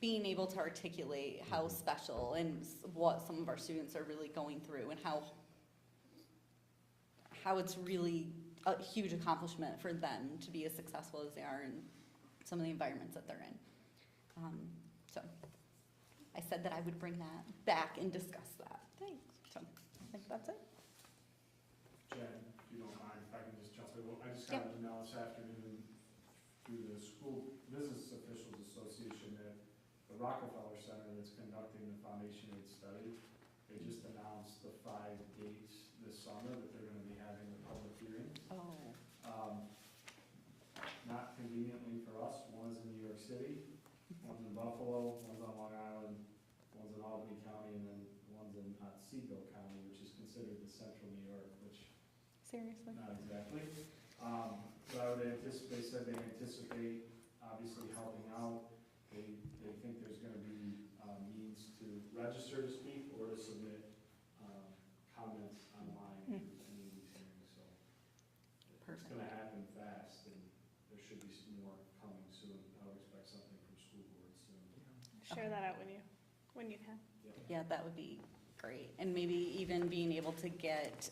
being able to articulate how special and what some of our students are really going through, and how it's really a huge accomplishment for them to be as successful as they are in some of the environments that they're in. So I said that I would bring that back and discuss that. Thanks. So I think that's it. Jen, if you don't mind, if I can just jump in, I just got an email this afternoon through the School Business Officials Association that the Rockefeller Center that's conducting the Foundation Aid study, they just announced the 5 dates this summer that they're gonna be having the public hearings. Oh. Not conveniently for us, one is in New York City, one's in Buffalo, one's on Long Island, one's in Albany County, and then one's in Otsego County, which is considered the central New York, which Seriously? not exactly. But I would anticipate, they said they anticipate obviously helping out. They think there's gonna be means to register to speak or to submit comments online through any of these hearings, so. It's Perfect. gonna happen fast, and there should be some more coming soon. I would expect something from school board, so. Share that out when you can. Yeah, that would be great. And maybe even being able to get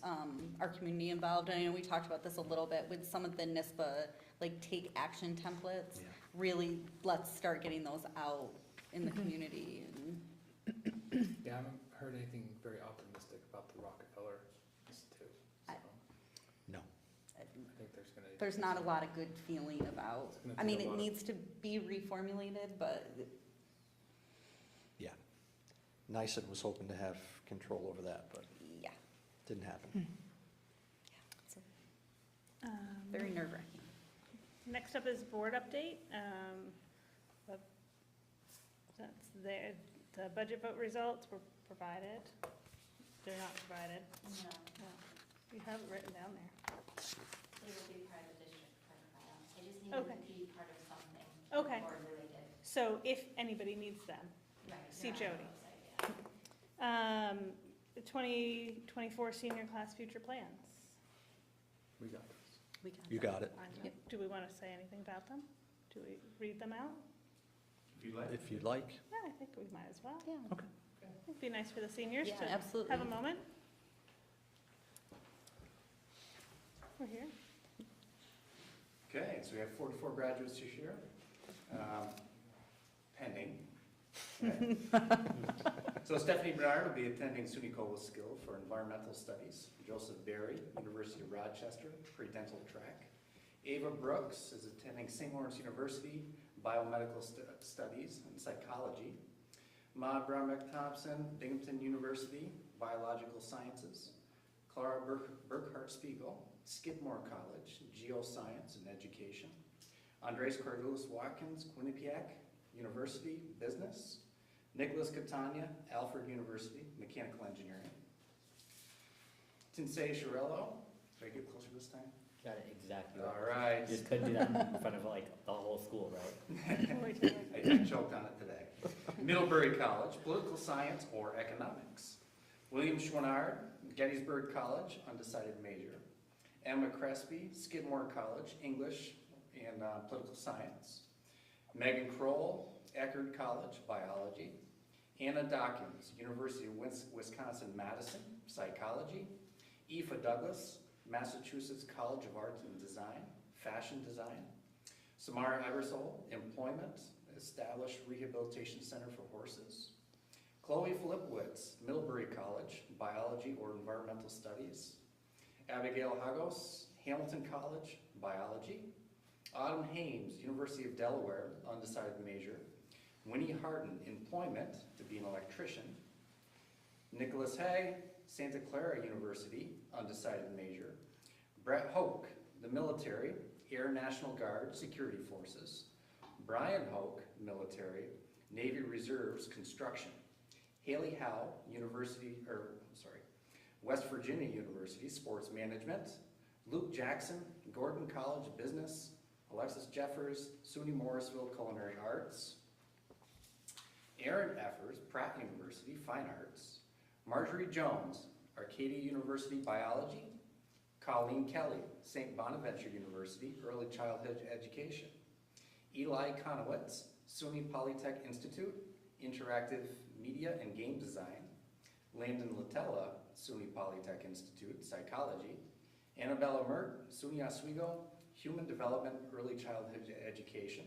our community involved. I know we talked about this a little bit with some of the NISBA, like take action templates. Yeah. Really, let's start getting those out in the community. And Yeah, I haven't heard anything very optimistic about the Rockefeller Institute, so. No. I think there's not a lot of good feeling about, It's gonna I mean, take a it lot of- needs to be reformulated, but Yeah. NICEAD was hoping to have control over that, but yeah, didn't happen. it's very nerve-wracking. Next up is board update. That's there. The budget vote results were provided. They're not provided. No, No. You have it written down there. they will be part of the district clerk file. I just need Okay. them to be part of something. Okay. Board related. So if anybody needs them, Right. See they're on the Jody. website, yeah. the 2024 senior class future plans. We got this. We got You that. got it. Yep. Do we want to say anything about them? Do we read them out? If you'd like. If you'd like. Yeah, I think we might as well. Yeah. It'd be nice for the seniors Yeah, to absolutely. have a moment. We're here. Okay, so we have 44 graduates this year, pending. Okay. So Stephanie Bernard will be attending SUNY Cobleskill for environmental studies. Joseph Berry, University of Rochester, pre-dental track. Ava Brooks is attending St. Lawrence University, biomedical studies and psychology. Ma Brownback Thompson, Binghamton University, biological sciences. Clara Burkhart Spiegel, Skidmore College, geoscience and education. Andres Cordelis Watkins, Quinnipiac University, business. Nicholas Catania, Alfred University, mechanical engineering. Tinsei Shirello, did I get closer this time? Got it exactly All right. right. You just couldn't do that in front of like the whole school, right? I choked on it today. Middlebury College, political science or economics. William Schwanard, Gettysburg College, undecided major. Emma Crespi, Skidmore College, English and political science. Megan Kroll, Eckerd College, biology. Anna Dawkins, University of Wisconsin-Madison, psychology. Aoife Douglas, Massachusetts College of Arts and Design, fashion design. Samara Ebersole, employment, established rehabilitation center for horses. Chloe Filipowitz, Middlebury College, biology or environmental studies. Abigail Hagos, Hamilton College, biology. Autumn Hames, University of Delaware, undecided major. Winnie Harden, employment, to be an electrician. Nicholas Hay, Santa Clara University, undecided major. Brett Hoke, the military, Air National Guard, Security Forces. Brian Hoke, military, Navy Reserves, construction. Haley Howe, West Virginia University, sports management. Luke Jackson, Gordon College, business. Alexis Jeffers, SUNY Morrisville, culinary arts. Aaron Effers, Pratt University, fine arts. Marjorie Jones, Arcadia University, biology. Colleen Kelly, St. Bonaventure University, early childhood education. Eli Conowitz, SUNY Polytech Institute, interactive media and game design. Landon Latella, SUNY Polytech Institute, psychology. Annabella Mert, SUNY Oswego, human development, early childhood education.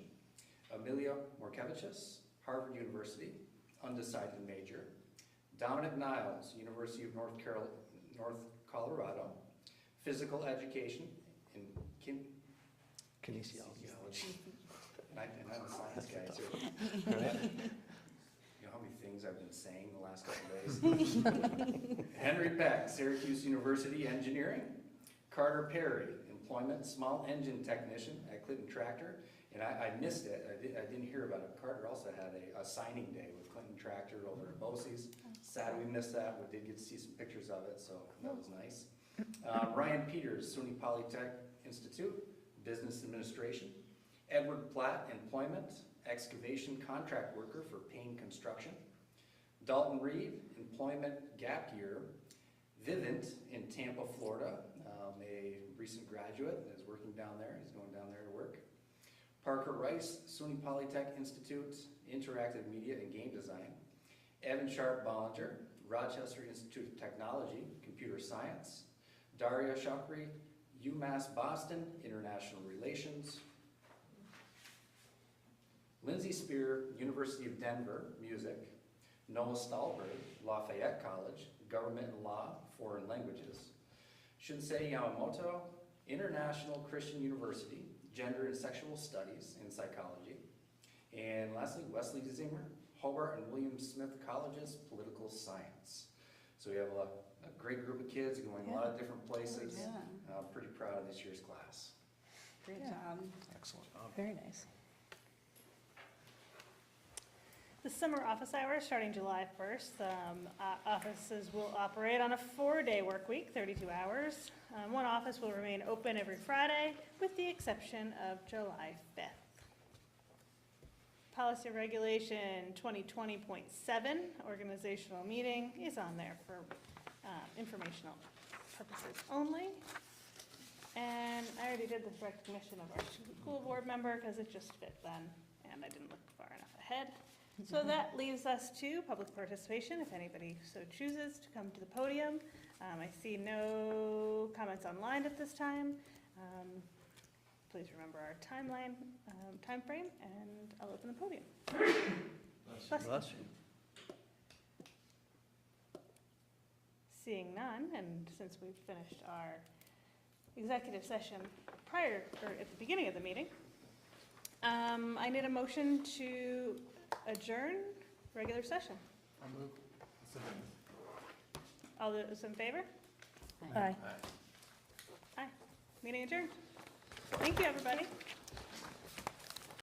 Amelia Morkevichus, Harvard University, undecided major. Dominic Niles, University of North Colorado, physical education in Kinesiology. And I'm a science guy too. You know how many things I've been saying the last couple days? Henry Beck, Syracuse University, engineering. Carter Perry, employment, small engine technician at Clinton Tractor. And I missed it, I didn't hear about it. Carter also had a signing day with Clinton Tractor over at BOCES. Sad we missed that, we did get to see some pictures of it, so that was nice. Ryan Peters, SUNY Polytech Institute, business administration. Edward Platt, employment, excavation contract worker for Payne Construction. Dalton Reed, employment gap year. Vivint in Tampa, Florida, a recent graduate is working down there, he's going down there to work. Parker Rice, SUNY Polytech Institute, Interactive Media and Game Design. Evan Sharp Bollinger, Rochester Institute of Technology, Computer Science. Daria Shakri, UMass Boston, International Relations. Lindsay Spear, University of Denver, Music. Noah Stahlberg, Lafayette College, Government and Law, Foreign Languages. Shinsei Yamamoto, International Christian University, Gender and Sexual Studies in Psychology. And lastly, Wesley Zimmer, Hobart and William Smith Colleges, Political Science. So we have a great group of kids going a lot of different places. Yeah. I'm pretty proud of this year's class. Great Yeah. job. Excellent. Very nice. The summer office hours, starting July 1st, offices will operate on a 4-day work week, 32 hours. One office will remain open every Friday, with the exception of July 5th. Policy Regulation 2020.7, organizational meeting, is on there for informational purposes only. And I already did the recognition of our school board member because it just fit then, and I didn't look far enough ahead. So that leaves us to public participation, if anybody so chooses to come to the podium. I see no comments online at this time. Please remember our timeline, timeframe, and I'll open the podium. Bless you. Seeing none, and since we've finished our executive session prior, or at the beginning of the meeting, I need a motion to adjourn regular session. I'll move. All those in favor? Aye. Aye. Meeting adjourned. Thank you, everybody.